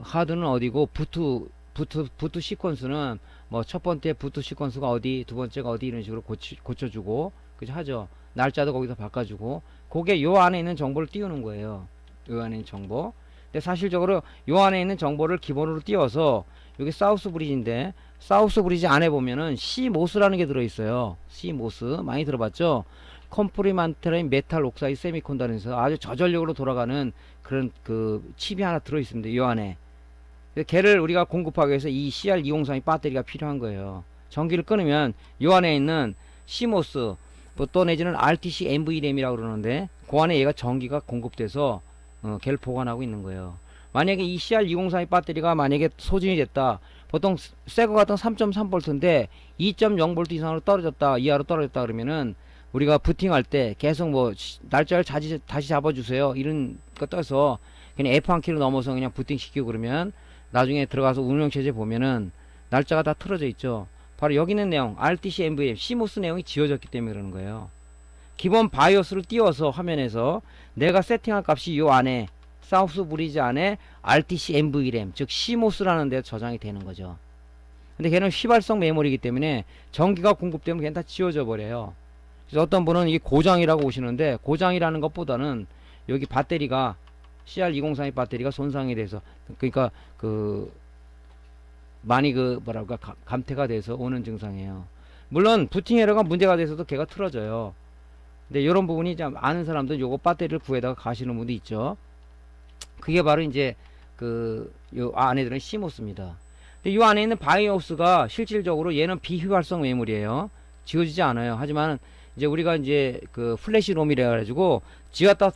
하드는 어디고, 부트 시퀀스는 뭐 첫 번째 부트 시퀀스가 어디, 두 번째가 어디, 이런 식으로 고쳐주고, 그죠, 하죠. 날짜도 거기서 바꿔주고, 그게 요 안에 있는 정보를 띄우는 거예요. 요 안에 있는 정보. 근데 사실적으로 요 안에 있는 정보를 기본으로 띄워서, 여기 사우스 브리지인데, 사우스 브리지 안에 보면은 CMOS라는 게 들어있어요. CMOS 많이 들어봤죠? 컴프리먼터리 메탈 옥사이드 세미콘다는서 아주 저전력으로 돌아가는 그런 그 칩이 하나 들어있습니다. 요 안에. 걔를 우리가 공급하기 위해서 이 CR203이 배터리가 필요한 거예요. 전기를 끊으면 요 안에 있는 CMOS 또 내지는 RTC NVRAM이라고 그러는데, 그 안에 얘가 전기가 공급돼서 걔를 보관하고 있는 거예요. 만약에 이 CR203의 배터리가 만약에 소진이 됐다, 보통 새거 같은 3.3V인데 2.0V 이상으로 이하로 떨어졌다 그러면은, 우리가 부팅할 때 계속 뭐 날짜를 다시 잡아주세요 이런 거 떠서 그냥 F1키로 넘어서 그냥 부팅 시키고 그러면, 나중에 들어가서 운영체제 보면은 날짜가 다 틀어져 있죠. 바로 여기 있는 내용, RTC NVM, CMOS 내용이 지워졌기 때문에 그러는 거예요. 기본 바이오스를 띄워서 화면에서 내가 세팅할 값이 요 안에, 사우스 브리지 안에 RTC NVRAM, 즉 CMOS라는 데 저장이 되는 거죠. 근데 걔는 휘발성 메모리이기 때문에 전기가 공급되면 걔는 다 지워져 버려요. 그래서 어떤 분은 이게 고장이라고 오시는데, 고장이라는 것보다는 여기 배터리가, CR203의 배터리가 손상이 돼서, 그러니까 많이 감퇴가 돼서 오는 증상이에요. 물론 부팅 에러가 문제가 돼서도 걔가 틀어져요. 근데 이런 부분이 좀 아는 사람들은 요거 배터리를 구해다가 가시는 분도 있죠. 그게 바로 이제 요 안에 들은 CMOS입니다. 근데 요 안에 있는 바이오스가 실질적으로 얘는 비휘발성 메모리예요. 지워지지 않아요. 하지만 이제 우리가 이제 플래시 롬이라 가지고 지웠다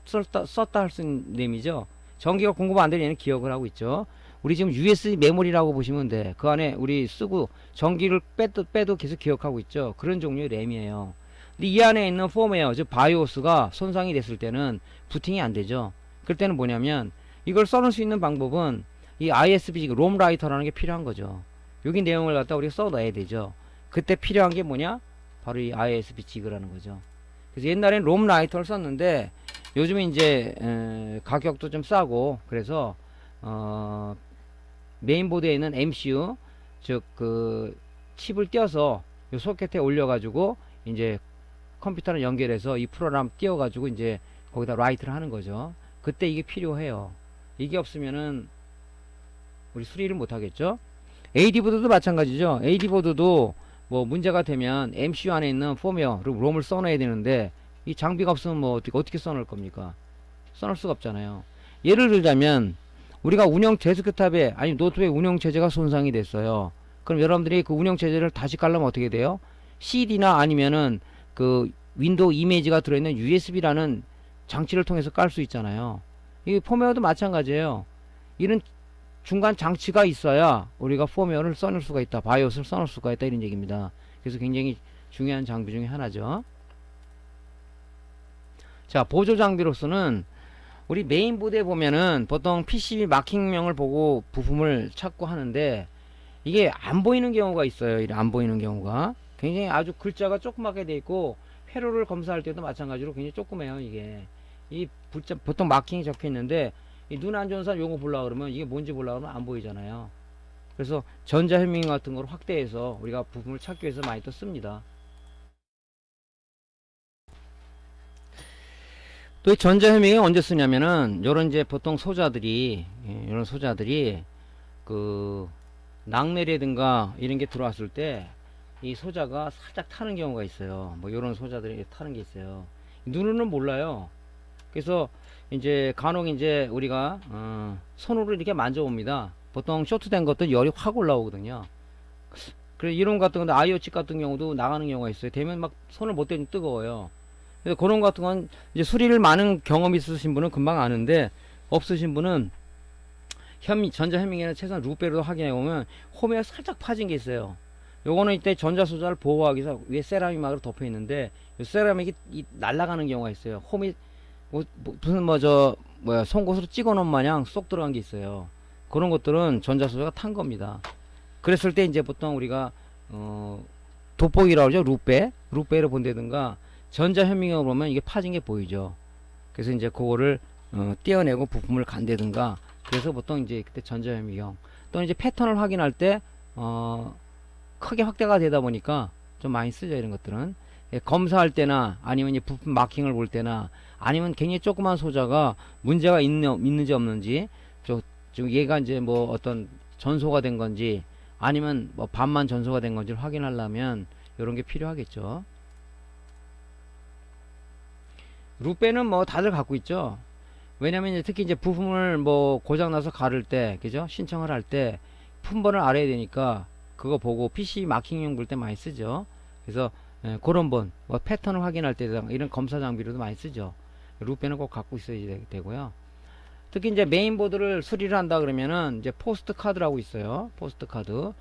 썼다 할 수 있는 램이죠. 전기가 공급 안 되는 얘는 기억을 하고 있죠. 우리 지금 USB 메모리라고 보시면 돼. 그 안에 우리 쓰고 전기를 빼도 계속 기억하고 있죠. 그런 종류의 램이에요. 근데 이 안에 있는 폼웨어, 즉 바이오스가 손상이 됐을 때는 부팅이 안 되죠. 그럴 때는 뭐냐면, 이걸 써놓을 수 있는 방법은 이 ISP 롬 라이터라는 게 필요한 거죠. 여기 내용을 갖다 우리가 써놔야 되죠. 그때 필요한 게 뭐냐? 바로 이 ISP 지그라는 거죠. 그래서 옛날엔 롬 라이터를 썼는데, 요즘에 이제 가격도 좀 싸고, 그래서 메인보드에 있는 MCU, 즉 칩을 띄어서 요 소켓에 올려가지고 이제 컴퓨터랑 연결해서 이 프로그램 띄워가지고 이제 거기다 라이트를 하는 거죠. 그때 이게 필요해요. 이게 없으면은 우리 수리를 못 하겠죠. AD보드도 마찬가지죠. AD보드도 뭐 문제가 되면 MCU 안에 있는 폼웨어, 롬을 써놔야 되는데, 이 장비가 없으면 뭐 어떻게 써놓을 겁니까? 써놓을 수가 없잖아요. 예를 들자면, 우리가 데스크탑에, 아니 노트북의 운영 체제가 손상이 됐어요. 그럼 여러분들이 그 운영체제를 다시 깔려면 어떻게 돼요? CD나 아니면은 그 윈도우 이미지가 들어있는 USB라는 장치를 통해서 깔 수 있잖아요. 이 폼웨어도 마찬가지예요. 이런 중간 장치가 있어야 우리가 폼웨어를 써놓을 수가 있다. 바이오스를 써놓을 수가 있다. 이런 얘기입니다. 그래서 굉장히 중요한 장비 중에 하나죠. 자, 보조 장비로서는 우리 메인보드에 보면은 보통 PCB 마킹명을 보고 부품을 찾고 하는데 이게 안 보이는 경우가 있어요. 안 보이는 경우가 굉장히 아주 글자가 조그맣게 돼 있고 회로를 검사할 때도 마찬가지로 굉장히 조그매요. 이게 이 글자 보통 마킹이 적혀 있는데 눈 안 좋은 사람 요거 보려고 그러면 이게 뭔지 보려고 그러면 안 보이잖아요. 그래서 전자현미경 같은 걸 확대해서 우리가 부품을 찾기 위해서 많이 또 씁니다. 또 이 전자현미경이 언제 쓰냐면은 요런 이제 보통 소자들이 이런 소자들이 그 낙뢰라든가 이런 게 들어왔을 때 이 소자가 살짝 타는 경우가 있어요. 뭐 요런 소자들이 타는 게 있어요. 눈으로는 몰라요. 그래서 이제 간혹 이제 우리가 손으로 이렇게 만져봅니다. 보통 쇼트된 것도 열이 확 올라오거든요. 그래서 이런 같은 건데 IoT 같은 경우도 나가는 경우가 있어요. 되면 막 손을 못 대면 뜨거워요. 그래서 그런 것 같은 건 이제 수리를 많은 경험이 있으신 분은 금방 아는데 없으신 분은 전자현미경에는 최소한 루페로도 확인해 보면 홈에 살짝 파진 게 있어요. 요거는 이때 전자소자를 보호하기 위해서 위에 세라믹막으로 덮여 있는데 요 세라믹이 날아가는 경우가 있어요. 홈이 무슨 송곳으로 찍어 놓은 마냥 쏙 들어간 게 있어요. 그런 것들은 전자소자가 탄 겁니다. 그랬을 때 이제 보통 우리가 돋보기라고 그러죠. 루페로 본다든가 전자현미경으로 보면 이게 파진 게 보이죠. 그래서 이제 그거를 떼어내고 부품을 간다든가 그래서 보통 이제 그때 전자현미경 또는 이제 패턴을 확인할 때 크게 확대가 되다 보니까 좀 많이 쓰죠. 이런 것들은 검사할 때나 아니면 이제 부품 마킹을 볼 때나 아니면 굉장히 조그만 소자가 문제가 있는지 없는지 좀 얘가 이제 뭐 어떤 전소가 된 건지 아니면 뭐 반만 전소가 된 건지를 확인하려면 이런 게 필요하겠죠. 루페는 뭐 다들 갖고 있죠. 왜냐면 이제 특히 이제 부품을 뭐 고장나서 가를 때, 그죠? 신청을 할 때 품번을 알아야 되니까 그거 보고 PC 마킹용 볼 때 많이 쓰죠. 그래서 그런 뭐 패턴을 확인할 때 이런 검사 장비로도 많이 쓰죠. 루페는 꼭 갖고 있어야 되고요. 특히 이제 메인보드를 수리를 한다 그러면은 이제 포스트 카드라고 있어요. 포스트 카드.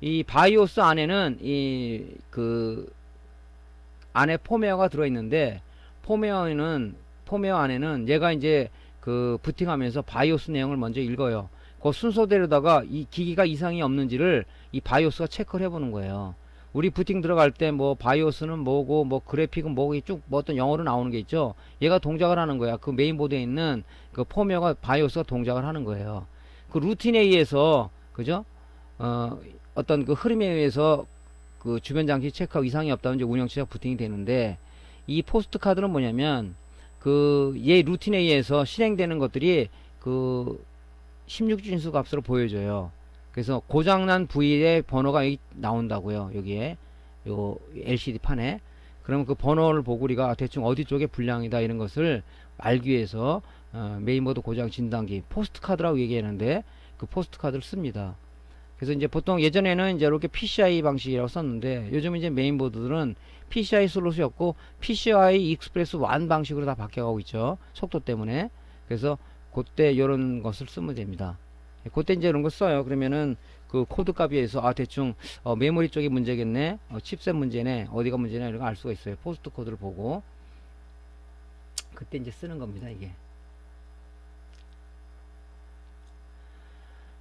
이 바이오스 안에는 그 안에 폼웨어가 들어 있는데 폼웨어 안에는 얘가 이제 그 부팅하면서 바이오스 내용을 먼저 읽어요. 그 순서대로다가 이 기기가 이상이 없는지를 이 바이오스가 체크를 해보는 거예요. 우리 부팅 들어갈 때 뭐 바이오스는 뭐고 뭐 그래픽은 뭐고 쭉 뭐 어떤 영어로 나오는 게 있죠. 얘가 동작을 하는 거야. 그 메인보드에 있는 그 폼웨어가 바이오스가 동작을 하는 거예요. 그 루틴에 의해서 그죠? 어떤 그 흐름에 의해서 그 주변 장치 체크하고 이상이 없다면 이제 운영체가 부팅이 되는데 이 포스트 카드는 뭐냐면 그 얘 루틴에 의해서 실행되는 것들이 그 16진수 값으로 보여줘요. 그래서 고장난 부위의 번호가 여기 나온다고요. 여기에 요 LCD 판에. 그러면 그 번호를 보고 우리가 대충 어디 쪽에 불량이다 이런 것을 알기 위해서 메인보드 고장 진단기 포스트 카드라고 얘기하는데 그 포스트 카드를 씁니다. 그래서 이제 보통 예전에는 이제 이렇게 PCI 방식이라고 썼는데 요즘 이제 메인보드들은 PCI 슬롯이었고 PCI 익스프레스 1 방식으로 다 바뀌어가고 있죠. 속도 때문에. 그래서 그때 이런 것을 쓰면 됩니다. 그때 이제 이런 거 써요. 그러면은 그 코드 값에서 대충 메모리 쪽이 문제겠네, 칩셋 문제네, 어디가 문제네 이런 거 알 수가 있어요. 포스트 코드를 보고 그때 이제 쓰는 겁니다. 이게.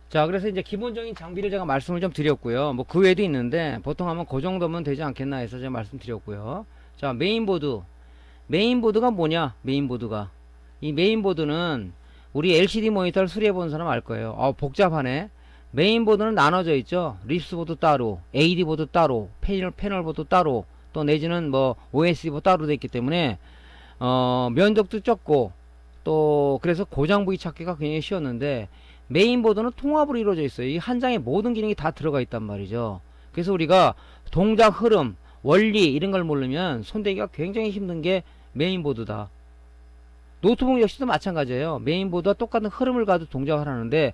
자, 그래서 이제 기본적인 장비를 제가 말씀을 좀 드렸고요. 뭐 그 외에도 있는데 보통 하면 그 정도면 되지 않겠나 해서 제가 말씀드렸고요. 자, 메인보드가 뭐냐? 이 메인보드는 우리 LCD 모니터를 수리해 본 사람 알 거예요. 복잡하네. 메인보드는 나눠져 있죠. 립스보드 따로, AD보드 따로, 패널보드 따로, 또 내지는 뭐 OS보드 따로 돼 있기 때문에 면적도 적고 또 그래서 고장 부위 찾기가 굉장히 쉬웠는데 메인보드는 통합으로 이루어져 있어요. 이 한 장에 모든 기능이 다 들어가 있단 말이죠. 그래서 우리가 동작 흐름, 원리 이런 걸 모르면 손대기가 굉장히 힘든 게 메인보드다. 노트북 역시도 마찬가지예요. 메인보드와 똑같은 흐름을 가도 동작을 하는데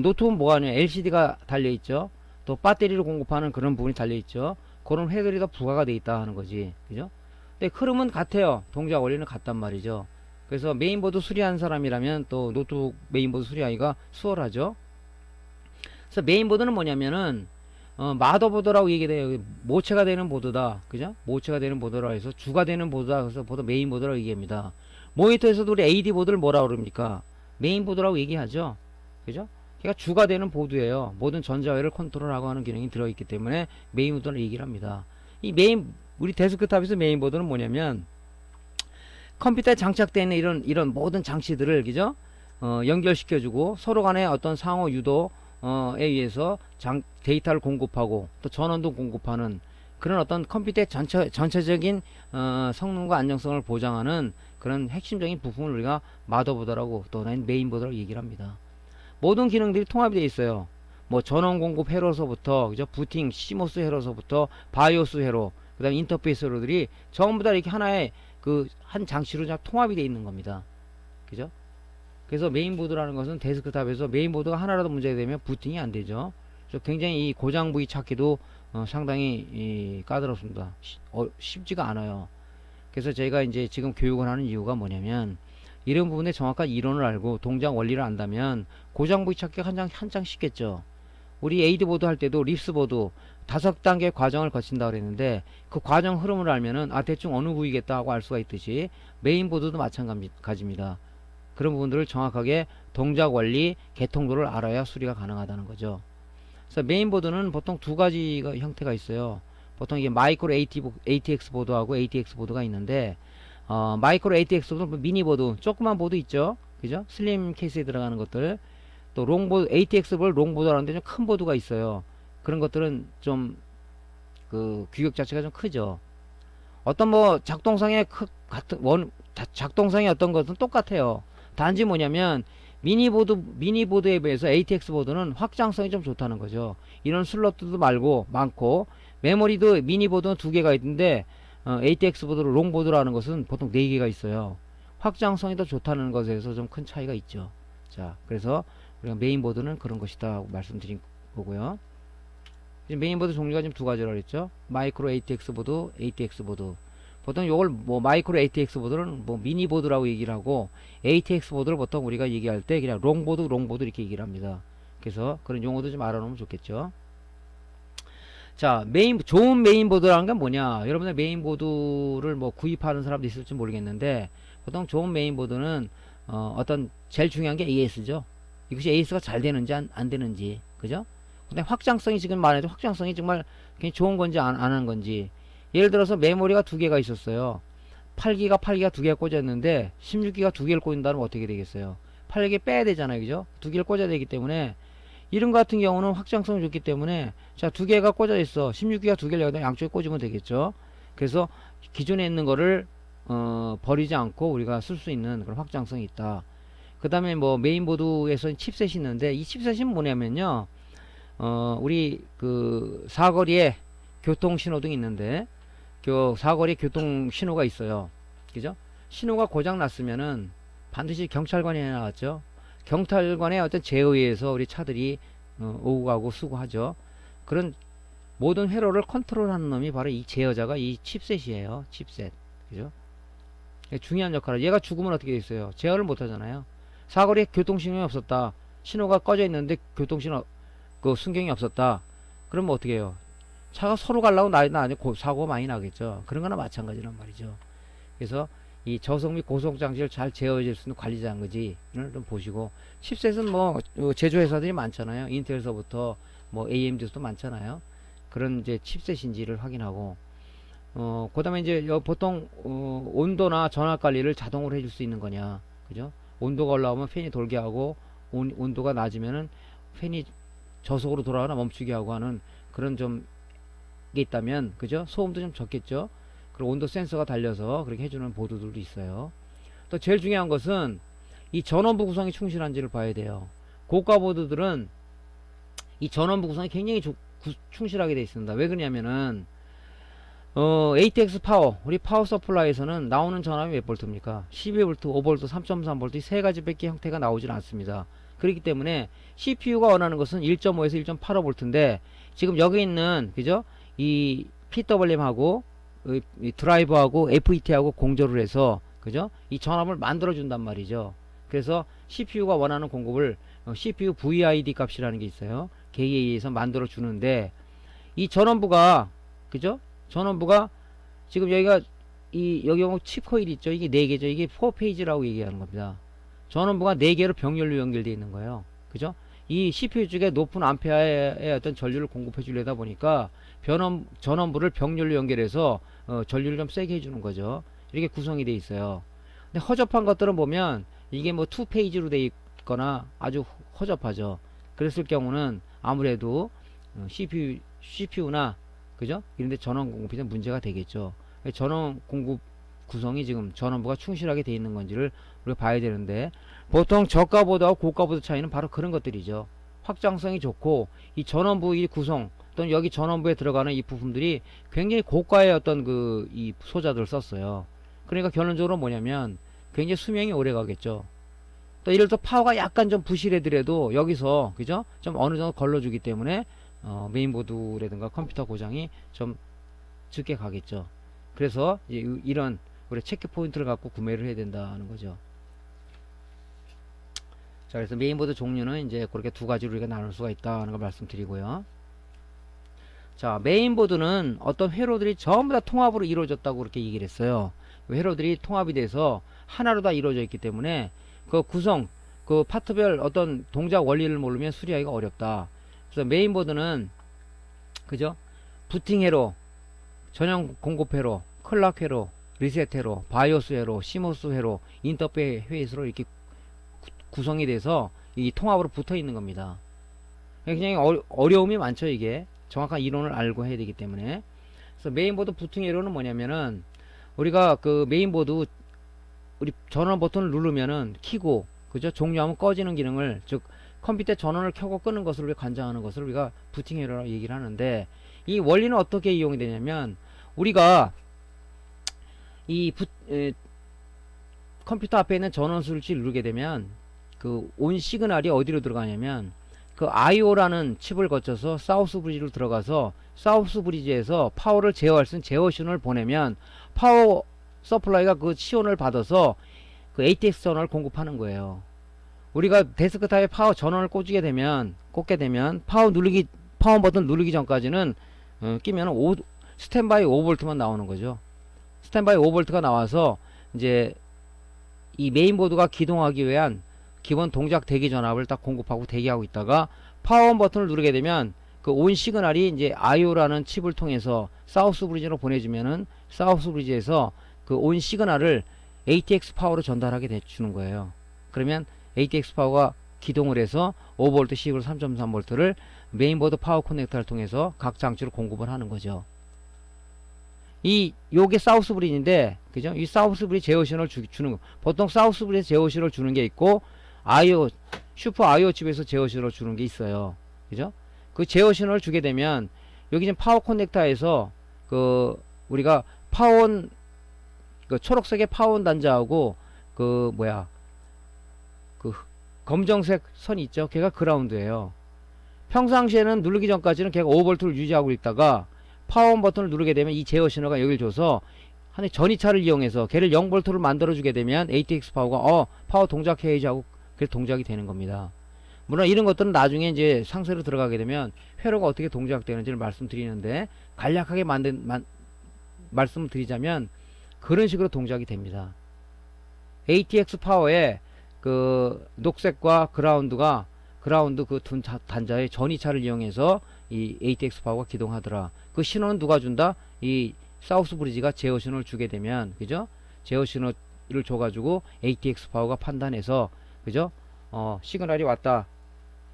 노트북은 뭐가 하냐? LCD가 달려있죠. 또 배터리를 공급하는 그런 부분이 달려있죠. 그런 회들이 더 부과가 돼 있다 하는 거지. 그죠? 근데 흐름은 같아요. 동작 원리는 같단 말이죠. 그래서 메인보드 수리한 사람이라면 또 노트북 메인보드 수리하기가 수월하죠. 그래서 메인보드는 뭐냐면은 마더보드라고 얘기돼요. 모체가 되는 보드다. 그죠? 모체가 되는 보드라 해서 주가 되는 보드다. 그래서 보드 메인보드라고 얘기합니다. 모니터에서도 우리 AD 보드를 뭐라고 그럽니까? 메인보드라고 얘기하죠. 그죠? 그러니까 주가 되는 보드예요. 모든 전자회를 컨트롤하고 하는 기능이 들어있기 때문에 메인보드를 얘기를 합니다. 이 우리 데스크탑에서 메인보드는 뭐냐면 컴퓨터에 장착되어 있는 이런 모든 장치들을, 그죠? 연결시켜주고 서로 간의 어떤 상호 유도에 의해서 데이터를 공급하고 또 전원도 공급하는 그런 어떤 컴퓨터의 전체적인 성능과 안정성을 보장하는 그런 핵심적인 부품을 우리가 마더보드라고 또 메인보드라고 얘기를 합니다. 모든 기능들이 통합이 되어 있어요. 뭐 전원 공급 회로서부터, 그죠? 부팅, 시모스 회로서부터 바이오스 회로, 그 다음에 인터페이스 회로들이 전부 다 이렇게 하나의 그 한 장치로 그냥 통합이 되어 있는 겁니다. 그죠? 그래서 메인보드라는 것은 데스크탑에서 메인보드가 하나라도 문제가 되면 부팅이 안 되죠. 그래서 굉장히 이 고장 부위 찾기도 상당히 까다롭습니다. 쉽지가 않아요. 그래서 제가 이제 지금 교육을 하는 이유가 뭐냐면 이런 부분에 정확한 이론을 알고 동작 원리를 안다면 고장 부위 찾기가 한장 쉽겠죠. 우리 에이드보드 할 때도 립스보드 5단계 과정을 거친다 그랬는데 그 과정 흐름을 알면은 대충 어느 부위겠다 하고 알 수가 있듯이 메인보드도 마찬가지입니다. 그런 부분들을 정확하게 동작 원리, 개통도를 알아야 수리가 가능하다는 거죠. 그래서 메인보드는 보통 두 가지 형태가 있어요. 보통 이게 마이크로 ATX 보드하고 ATX 보드가 있는데 마이크로 ATX 보드, 미니보드, 조그만 보드 있죠. 그죠? 슬림 케이스에 들어가는 것들. 또 롱보드, ATX 보드, 롱보드라는데 좀 큰 보드가 있어요. 그런 것들은 좀 그 규격 자체가 좀 크죠. 어떤 뭐 작동성의 작동성이 어떤 것은 똑같아요. 단지 뭐냐면 미니보드에 비해서 ATX 보드는 확장성이 좀 좋다는 거죠. 이런 슬롯도 많고 메모리도 미니보드는 2개가 있는데 ATX 보드 롱보드라는 것은 보통 4개가 있어요. 확장성이 더 좋다는 것에서 좀 큰 차이가 있죠. 자, 그래서 우리가 메인보드는 그런 것이다 하고 말씀드린 거고요. 메인보드 종류가 지금 2가지라고 그랬죠. 마이크로 ATX 보드, ATX 보드. 보통 요걸 뭐 마이크로 ATX 보드는 뭐 미니보드라고 얘기를 하고 ATX 보드를 보통 우리가 얘기할 때 그냥 롱보드 이렇게 얘기를 합니다. 그래서 그런 용어도 좀 알아놓으면 좋겠죠. 자, 좋은 메인보드라는 건 뭐냐? 여러분들 메인보드를 뭐 구입하는 사람도 있을지 모르겠는데 보통 좋은 메인보드는 어떤 제일 중요한 게 AS죠. 이것이 AS가 잘 되는지 안 되는지, 그죠? 근데 확장성이 지금 말해도 확장성이 정말 굉장히 좋은 건지 안 하는 건지. 예를 들어서 메모리가 2개가 있었어요. 8기가 2개가 꽂았는데 16기가 2개를 꽂는다면 어떻게 되겠어요? 8개 빼야 되잖아요, 그죠? 2개를 꽂아야 되기 때문에 이런 거 같은 경우는 확장성이 좋기 때문에 자, 2개가 꽂아 있어. 16기가 2개를 여기다 양쪽에 꽂으면 되겠죠. 그래서 기존에 있는 거를 버리지 않고 우리가 쓸 수 있는 그런 확장성이 있다. 그 다음에 뭐 메인보드에서 칩셋이 있는데 이 칩셋이 뭐냐면요. 우리 그 사거리에 교통 신호등이 있는데 사거리에 교통 신호가 있어요. 그죠? 신호가 고장 났으면은 반드시 경찰관이 나왔죠. 경찰관의 어떤 제어에 의해서 우리 차들이 오고 가고 쓰고 하죠. 그런 모든 회로를 컨트롤하는 놈이 바로 이 제어자가 이 칩셋이에요. 칩셋. 그죠? 중요한 역할을. 얘가 죽으면 어떻게 됐어요? 제어를 못 하잖아요. 사거리에 교통신호가 없었다. 신호가 꺼져 있는데 교통신호 그 순경이 없었다. 그러면 어떻게 해요? 차가 서로 가려고 나니까 사고가 많이 나겠죠. 그런 거나 마찬가지란 말이죠. 그래서 이 저속 및 고속 장치를 잘 제어해줄 수 있는 관리자인지 좀 보시고, 칩셋은 뭐 제조회사들이 많잖아요. 인텔서부터 뭐 AMD도 많잖아요. 그런 이제 칩셋인지를 확인하고, 그 다음에 이제 보통 온도나 전압 관리를 자동으로 해줄 수 있는 거냐, 그죠? 온도가 올라오면 팬이 돌게 하고, 온도가 낮으면은 팬이 저속으로 돌아가나 멈추게 하고 하는 그런 좀 게 있다면, 그죠? 소음도 좀 적겠죠? 그리고 온도 센서가 달려서 그렇게 해주는 보드들도 있어요. 또 제일 중요한 것은 이 전원부 구성이 충실한지를 봐야 돼요. 고가 보드들은 이 전원부 구성이 굉장히 충실하게 되어 있습니다. 왜 그러냐면은 ATX 파워, 우리 파워 서플라이에서는 나오는 전압이 몇 볼트입니까? 12V, 5V, 3.3V 이 세 가지 밖에 형태가 나오질 않습니다. 그렇기 때문에 CPU가 원하는 것은 1.5에서 1.85V인데 지금 여기 있는 그죠? 이 PWM하고 이 드라이버하고 FET하고 공조를 해서 그죠? 이 전압을 만들어 준단 말이죠. 그래서 CPU가 원하는 공급을 CPU VID 값이라는 게 있어요. KA에서 만들어 주는데 이 전원부가 그죠? 전원부가 지금 여기가 여기 보면 칩 코일 있죠? 이게 4개죠. 이게 4페이지라고 얘기하는 겁니다. 전원부가 4개로 병렬로 연결되어 있는 거예요. 그죠? 이 CPU 쪽에 높은 암페어의 어떤 전류를 공급해 주려다 보니까 전원부를 병렬로 연결해서 전류를 좀 세게 해주는 거죠. 이렇게 구성이 되어 있어요. 근데 허접한 것들은 보면 이게 뭐 2페이지로 되어 있거나 아주 허접하죠. 그랬을 경우는 아무래도 CPU나 그죠? 이런데 전원 공급이 좀 문제가 되겠죠. 전원 공급 구성이 지금 전원부가 충실하게 되어 있는 건지를 우리가 봐야 되는데 보통 저가보다 고가보다 차이는 바로 그런 것들이죠. 확장성이 좋고 이 전원부 이 구성 또는 여기 전원부에 들어가는 이 부품들이 굉장히 고가의 어떤 이 소자들을 썼어요. 그러니까 결론적으로 뭐냐면 굉장히 수명이 오래 가겠죠. 또 예를 들어 파워가 약간 좀 부실해더라도 여기서 그죠? 좀 어느 정도 걸러주기 때문에 메인보드라든가 컴퓨터 고장이 좀 적게 가겠죠. 그래서 이런 우리 체크 포인트를 갖고 구매를 해야 된다는 거죠. 자, 그래서 메인보드 종류는 이제 그렇게 두 가지로 우리가 나눌 수가 있다는 걸 말씀드리고요. 자, 메인보드는 어떤 회로들이 전부 다 통합으로 이루어졌다고 그렇게 얘기를 했어요. 회로들이 통합이 돼서 하나로 다 이루어져 있기 때문에 그 구성, 그 파트별 어떤 동작 원리를 모르면 수리하기가 어렵다. 그래서 메인보드는 그죠? 부팅 회로, 전용 공급 회로, 클락 회로, 리셋 회로, 바이오스 회로, 시모스 회로, 인터페이스로 이렇게 구성이 돼서 이 통합으로 붙어 있는 겁니다. 굉장히 어려움이 많죠. 이게 정확한 이론을 알고 해야 되기 때문에. 그래서 메인보드 부팅 회로는 뭐냐면은 우리가 그 메인보드 우리 전원 버튼을 누르면은 키고 그죠? 종료하면 꺼지는 기능을 즉 컴퓨터 전원을 켜고 끄는 것을 우리가 관장하는 것을 우리가 부팅 회로라고 얘기를 하는데 이 원리는 어떻게 이용이 되냐면 우리가 컴퓨터 앞에 있는 전원 스위치를 누르게 되면 그 온 시그널이 어디로 들어가냐면 그 IO라는 칩을 거쳐서 사우스 브리지로 들어가서 사우스 브리지에서 파워를 제어할 수 있는 제어 신호를 보내면 파워 서플라이가 그 시온을 받아서 그 ATX 전원을 공급하는 거예요. 우리가 데스크탑에 파워 전원을 꽂게 되면 파워 버튼 누르기 전까지는 끼면 스탠바이 5V만 나오는 거죠. 스탠바이 5V가 나와서 이제 이 메인보드가 기동하기 위한 기본 동작 대기 전압을 딱 공급하고 대기하고 있다가 파워 버튼을 누르게 되면 그 온 시그널이 이제 IO라는 칩을 통해서 사우스 브리지로 보내주면은 사우스 브리지에서 그 온 시그널을 ATX 파워로 전달하게 주는 거예요. 그러면 ATX 파워가 기동을 해서 5V, 10V, 3.3V를 메인보드 파워 커넥터를 통해서 각 장치로 공급을 하는 거죠. 요게 사우스 브리지인데, 그죠? 이 사우스 브리지 제어 신호를 주는 거. 보통 사우스 브리지 제어 신호를 주는 게 있고, 슈퍼 IO 칩에서 제어 신호를 주는 게 있어요. 그죠? 그 제어 신호를 주게 되면, 여기 지금 파워 커넥터에서, 우리가 파워온, 초록색의 파워온 단자하고, 검정색 선이 있죠? 걔가 그라운드예요. 평상시에는 누르기 전까지는 걔가 5V를 유지하고 있다가, 파워온 버튼을 누르게 되면 이 제어 신호가 여기를 줘서 한 전이차를 이용해서 걔를 0V를 만들어주게 되면 ATX 파워가 파워 동작해야지 하고 그래서 동작이 되는 겁니다. 물론 이런 것들은 나중에 이제 상세로 들어가게 되면 회로가 어떻게 동작되는지를 말씀드리는데 간략하게 말씀을 드리자면 그런 식으로 동작이 됩니다. ATX 파워에 그 녹색과 그라운드 그 단자의 전이차를 이용해서 이 ATX 파워가 기동하더라. 그 신호는 누가 준다? 이 사우스 브리지가 제어 신호를 주게 되면, 그죠? 제어 신호를 줘가지고 ATX 파워가 판단해서, 그죠? 시그널이 왔다.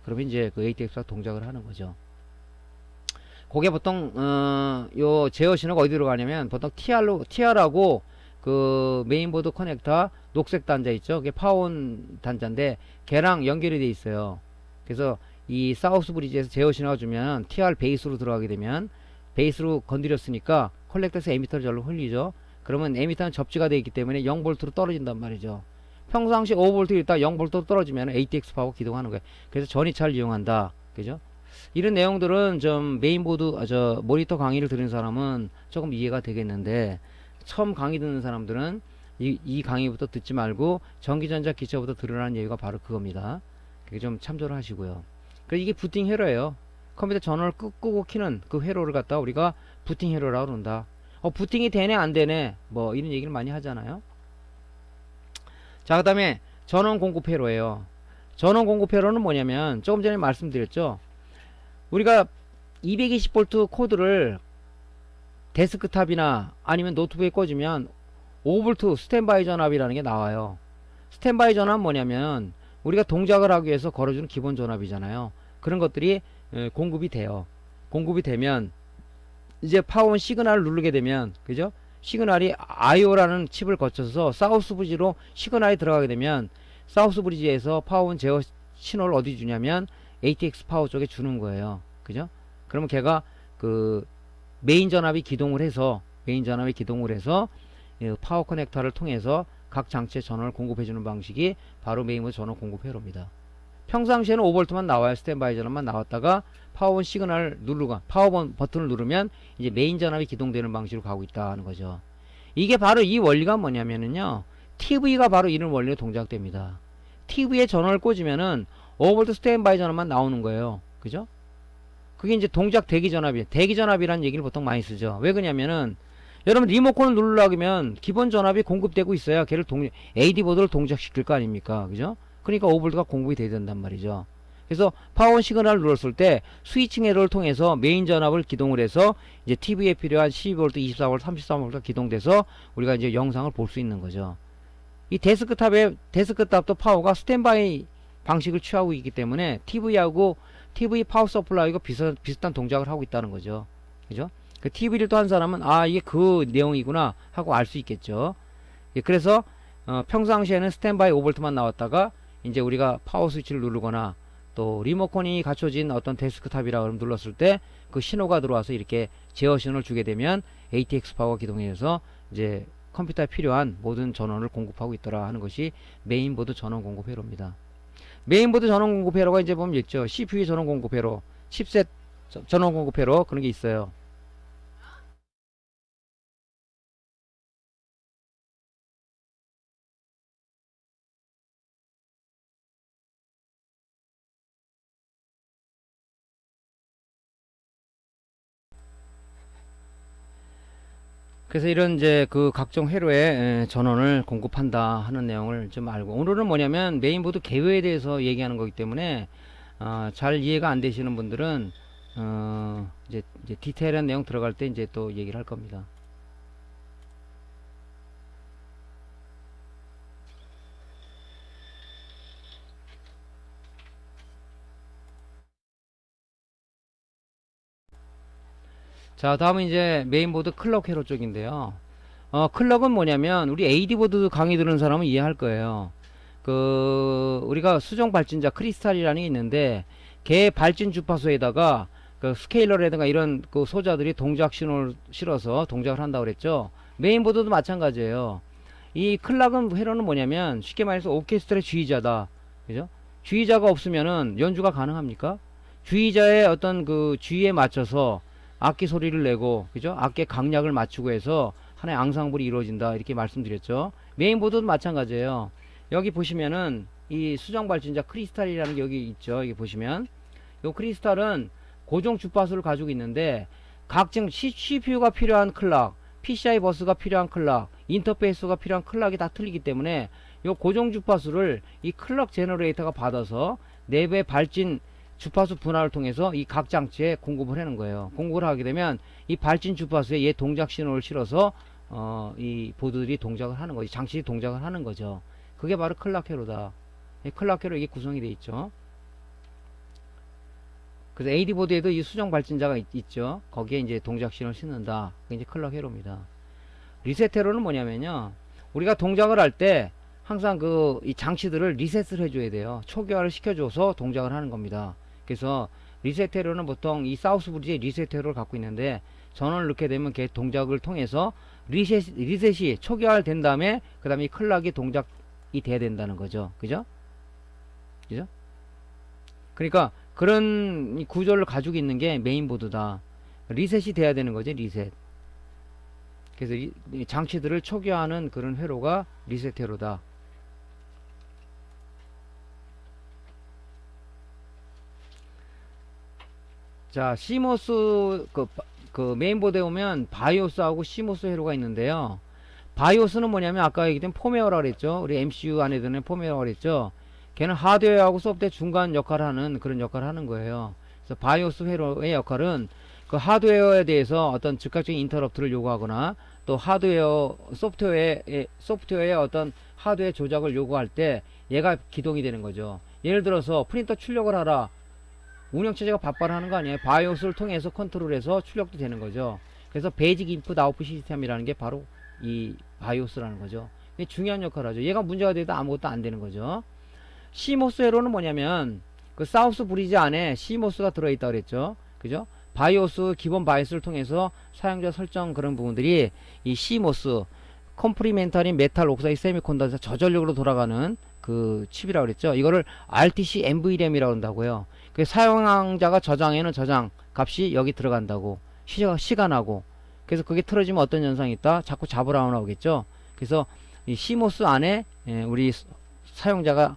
그러면 이제 그 ATX가 동작을 하는 거죠. 그게 보통, 요 제어 신호가 어디로 가냐면, 보통 TR하고 그 메인보드 커넥터 녹색 단자 있죠? 그게 파워온 단자인데, 걔랑 연결이 돼 있어요. 그래서 이 사우스 브리지에서 제어 신호가 주면 TR 베이스로 들어가게 되면 베이스로 건드렸으니까 컬렉터에서 에미터를 절로 흘리죠. 그러면 에미터는 접지가 되어 있기 때문에 0V로 떨어진단 말이죠. 평상시 5V 있다 0V로 떨어지면 ATX 파워 기동하는 거예요. 그래서 전이차를 이용한다. 그죠? 이런 내용들은 좀 메인보드 모니터 강의를 들은 사람은 조금 이해가 되겠는데, 처음 강의 듣는 사람들은 이 강의부터 듣지 말고 전기전자 기초부터 들으라는 얘기가 바로 그겁니다. 그게 좀 참조를 하시고요. 이게 부팅 회로예요. 컴퓨터 전원을 끄고 키는 그 회로를 갖다가 우리가 부팅 회로라고 그런다. 부팅이 되네 안 되네 뭐 이런 얘기를 많이 하잖아요. 자, 그 다음에 전원 공급 회로예요. 전원 공급 회로는 뭐냐면 조금 전에 말씀드렸죠. 우리가 220V 코드를 데스크탑이나 아니면 노트북에 꽂으면 5V 스탠바이 전압이라는 게 나와요. 스탠바이 전압은 뭐냐면 우리가 동작을 하기 위해서 걸어주는 기본 전압이잖아요. 그런 것들이 공급이 돼요. 공급이 되면 이제 파워온 시그널을 누르게 되면, 그죠? 시그널이 IO라는 칩을 거쳐서 사우스 브리지로 시그널이 들어가게 되면 사우스 브리지에서 파워온 제어 신호를 어디 주냐면 ATX 파워 쪽에 주는 거예요. 그죠? 그러면 걔가 그 메인 전압이 기동을 해서 파워 커넥터를 통해서 각 장치에 전원을 공급해 주는 방식이 바로 메인보드 전원 공급 회로입니다. 평상시에는 5V만 나와요. 스탠바이 전압만 나왔다가 파워온 시그널 누르고 파워온 버튼을 누르면 이제 메인 전압이 기동되는 방식으로 가고 있다는 거죠. 이게 바로 이 원리가 뭐냐면은요, TV가 바로 이런 원리로 동작됩니다. TV에 전원을 꽂으면은 5V 스탠바이 전압만 나오는 거예요. 그죠? 그게 이제 동작 대기 전압이에요. 대기 전압이라는 얘기를 보통 많이 쓰죠. 왜 그러냐면은 여러분 리모컨을 누르려고 하면 기본 전압이 공급되고 있어야 걔를 AD 보드를 동작시킬 거 아닙니까? 그죠? 그러니까 5V가 공급이 돼야 된단 말이죠. 그래서 파워온 시그널을 눌렀을 때 스위칭 회로를 통해서 메인 전압을 기동을 해서 이제 TV에 필요한 12V, 24V, 33V가 기동돼서 우리가 이제 영상을 볼 수 있는 거죠. 이 데스크탑도 파워가 스탠바이 방식을 취하고 있기 때문에 TV 파워 서플라이가 비슷한 동작을 하고 있다는 거죠. 그죠? 그 TV를 또 한 사람은 이게 그 내용이구나 하고 알 수 있겠죠. 예, 그래서 평상시에는 스탠바이 5V만 나왔다가 이제 우리가 파워 스위치를 누르거나 또 리모컨이 갖춰진 어떤 데스크탑이라 그러면 눌렀을 때 그 신호가 들어와서 이렇게 제어 신호를 주게 되면 ATX 파워 기동해서 이제 컴퓨터에 필요한 모든 전원을 공급하고 있더라 하는 것이 메인보드 전원 공급 회로입니다. 메인보드 전원 공급 회로가 이제 보면 있죠. CPU 전원 공급 회로, 칩셋 전원 공급 회로 그런 게 있어요. 그래서 이런 이제 그 각종 회로에 전원을 공급한다 하는 내용을 좀 알고, 오늘은 뭐냐면 메인보드 개요에 대해서 얘기하는 거기 때문에 잘 이해가 안 되시는 분들은 이제 디테일한 내용 들어갈 때 이제 또 얘기를 할 겁니다. 자, 다음은 이제 메인보드 클럭 회로 쪽인데요. 클럭은 뭐냐면 우리 AD보드 강의 들은 사람은 이해할 거예요. 우리가 수정 발진자 크리스탈이라는 게 있는데 걔 발진 주파수에다가 그 스케일러라든가 이런 그 소자들이 동작 신호를 실어서 동작을 한다고 그랬죠. 메인보드도 마찬가지예요. 이 클락은 회로는 뭐냐면 쉽게 말해서 오케스트라의 주의자다. 그죠? 주의자가 없으면은 연주가 가능합니까? 주의자의 어떤 그 주의에 맞춰서 악기 소리를 내고, 그죠? 악기의 강약을 맞추고 해서 하나의 앙상블이 이루어진다 이렇게 말씀드렸죠. 메인보드도 마찬가지예요. 여기 보시면은 이 수정 발진자 크리스탈이라는 게 여기 있죠. 여기 보시면 이 크리스탈은 고정 주파수를 가지고 있는데 각종 CPU가 필요한 클락, PCI 버스가 필요한 클락, 인터페이스가 필요한 클락이 다 틀리기 때문에 이 고정 주파수를 이 클럭 제너레이터가 받아서 내부의 발진 주파수 분할을 통해서 이 각 장치에 공급을 하는 거예요. 공급을 하게 되면 이 발진 주파수에 얘 동작 신호를 실어서 이 보드들이 동작을 하는 거죠. 장치들이 동작을 하는 거죠. 그게 바로 클락 회로다. 클락 회로 이게 구성이 되어 있죠. 그래서 AD 보드에도 이 수정 발진자가 있죠. 거기에 이제 동작 신호를 싣는다. 그게 이제 클락 회로입니다. 리셋 회로는 뭐냐면요, 우리가 동작을 할 때 항상 이 장치들을 리셋을 해줘야 돼요. 초기화를 시켜줘서 동작을 하는 겁니다. 그래서 리셋 회로는 보통 이 사우스 브리지의 리셋 회로를 갖고 있는데 전원을 넣게 되면 걔 동작을 통해서 리셋이 초기화를 된 다음에 그 다음에 이 클락이 동작이 돼야 된다는 거죠. 그죠? 그죠? 그러니까 그런 이 구조를 가지고 있는 게 메인보드다. 리셋이 돼야 되는 거죠, 리셋. 그래서 이 장치들을 초기화하는 그런 회로가 리셋 회로다. 자, 시모스 그 메인보드에 오면 바이오스하고 시모스 회로가 있는데요. 바이오스는 뭐냐면 아까 얘기했던 폼웨어라 그랬죠. 우리 MCU 안에 드는 폼웨어라 그랬죠. 걔는 하드웨어하고 소프트웨어 중간 역할을 하는 그런 역할을 하는 거예요. 그래서 바이오스 회로의 역할은 그 하드웨어에 대해서 어떤 즉각적인 인터럽트를 요구하거나 또 하드웨어 소프트웨어의 어떤 하드웨어 조작을 요구할 때 얘가 기동이 되는 거죠. 예를 들어서 프린터 출력을 하라. 운영체제가 바빠를 하는 거 아니에요. 바이오스를 통해서 컨트롤해서 출력도 되는 거죠. 그래서 베이직 인풋 아웃풋 시스템이라는 게 바로 이 바이오스라는 거죠. 이게 중요한 역할을 하죠. 얘가 문제가 돼도 아무것도 안 되는 거죠. 시모스 회로는 뭐냐면 그 사우스 브리지 안에 시모스가 들어있다 그랬죠. 그죠? 바이오스 기본 바이오스를 통해서 사용자 설정 그런 부분들이 이 시모스 컴프리멘터리 메탈 옥사이드 세미콘덕터 저전력으로 돌아가는 그 칩이라고 그랬죠. 이거를 RTC NVRAM이라고 한다고요. 그 사용자가 저장에는 저장 값이 여기 들어간다고 시간하고 그래서 그게 틀어지면 어떤 현상이 있다? 자꾸 잡으라고 나오겠죠. 그래서 이 시모스 안에 우리 사용자가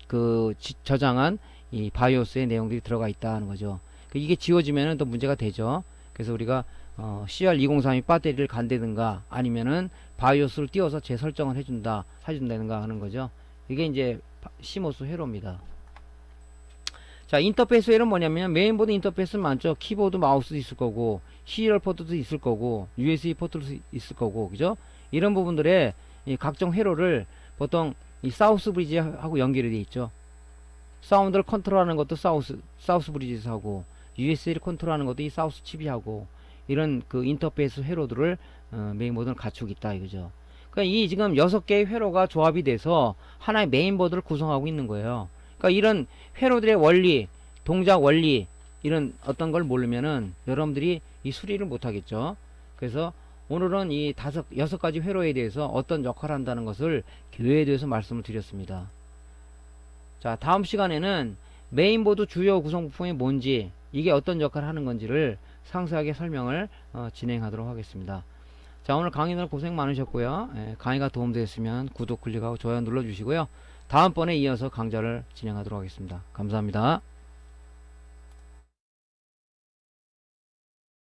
그 저장한 이 바이오스의 내용들이 들어가 있다는 거죠. 이게 지워지면은 또 문제가 되죠. 그래서 우리가 CR203이 배터리를 간다든가 아니면은 바이오스를 띄워서 재설정을 해준다든가 하는 거죠. 이게 이제 시모스 회로입니다. 자, 인터페이스 회로는 뭐냐면 메인보드 인터페이스는 많죠. 키보드 마우스도 있을 거고 시리얼 포트도 있을 거고 USB 포트도 있을 거고 그죠? 이런 부분들의 이 각종 회로를 보통 이 사우스 브리지하고 연결이 되어 있죠. 사운드를 컨트롤하는 것도 사우스 브리지에서 하고 USB를 컨트롤하는 것도 이 사우스 칩이 하고 이런 그 인터페이스 회로들을 메인보드는 갖추고 있다 이거죠. 그러니까 이 지금 6개의 회로가 조합이 돼서 하나의 메인보드를 구성하고 있는 거예요. 그러니까 이런 회로들의 원리, 동작 원리 이런 어떤 걸 모르면은 여러분들이 이 수리를 못 하겠죠. 그래서 오늘은 이 6가지 회로에 대해서 어떤 역할을 한다는 것을 교회에 대해서 말씀을 드렸습니다. 자, 다음 시간에는 메인보드 주요 구성 부품이 뭔지 이게 어떤 역할을 하는 건지를 상세하게 설명을 진행하도록 하겠습니다. 자, 오늘 강의는 고생 많으셨고요. 강의가 도움되었으면 구독, 클릭하고 좋아요 눌러주시고요. 다음번에 이어서 강좌를 진행하도록 하겠습니다. 감사합니다.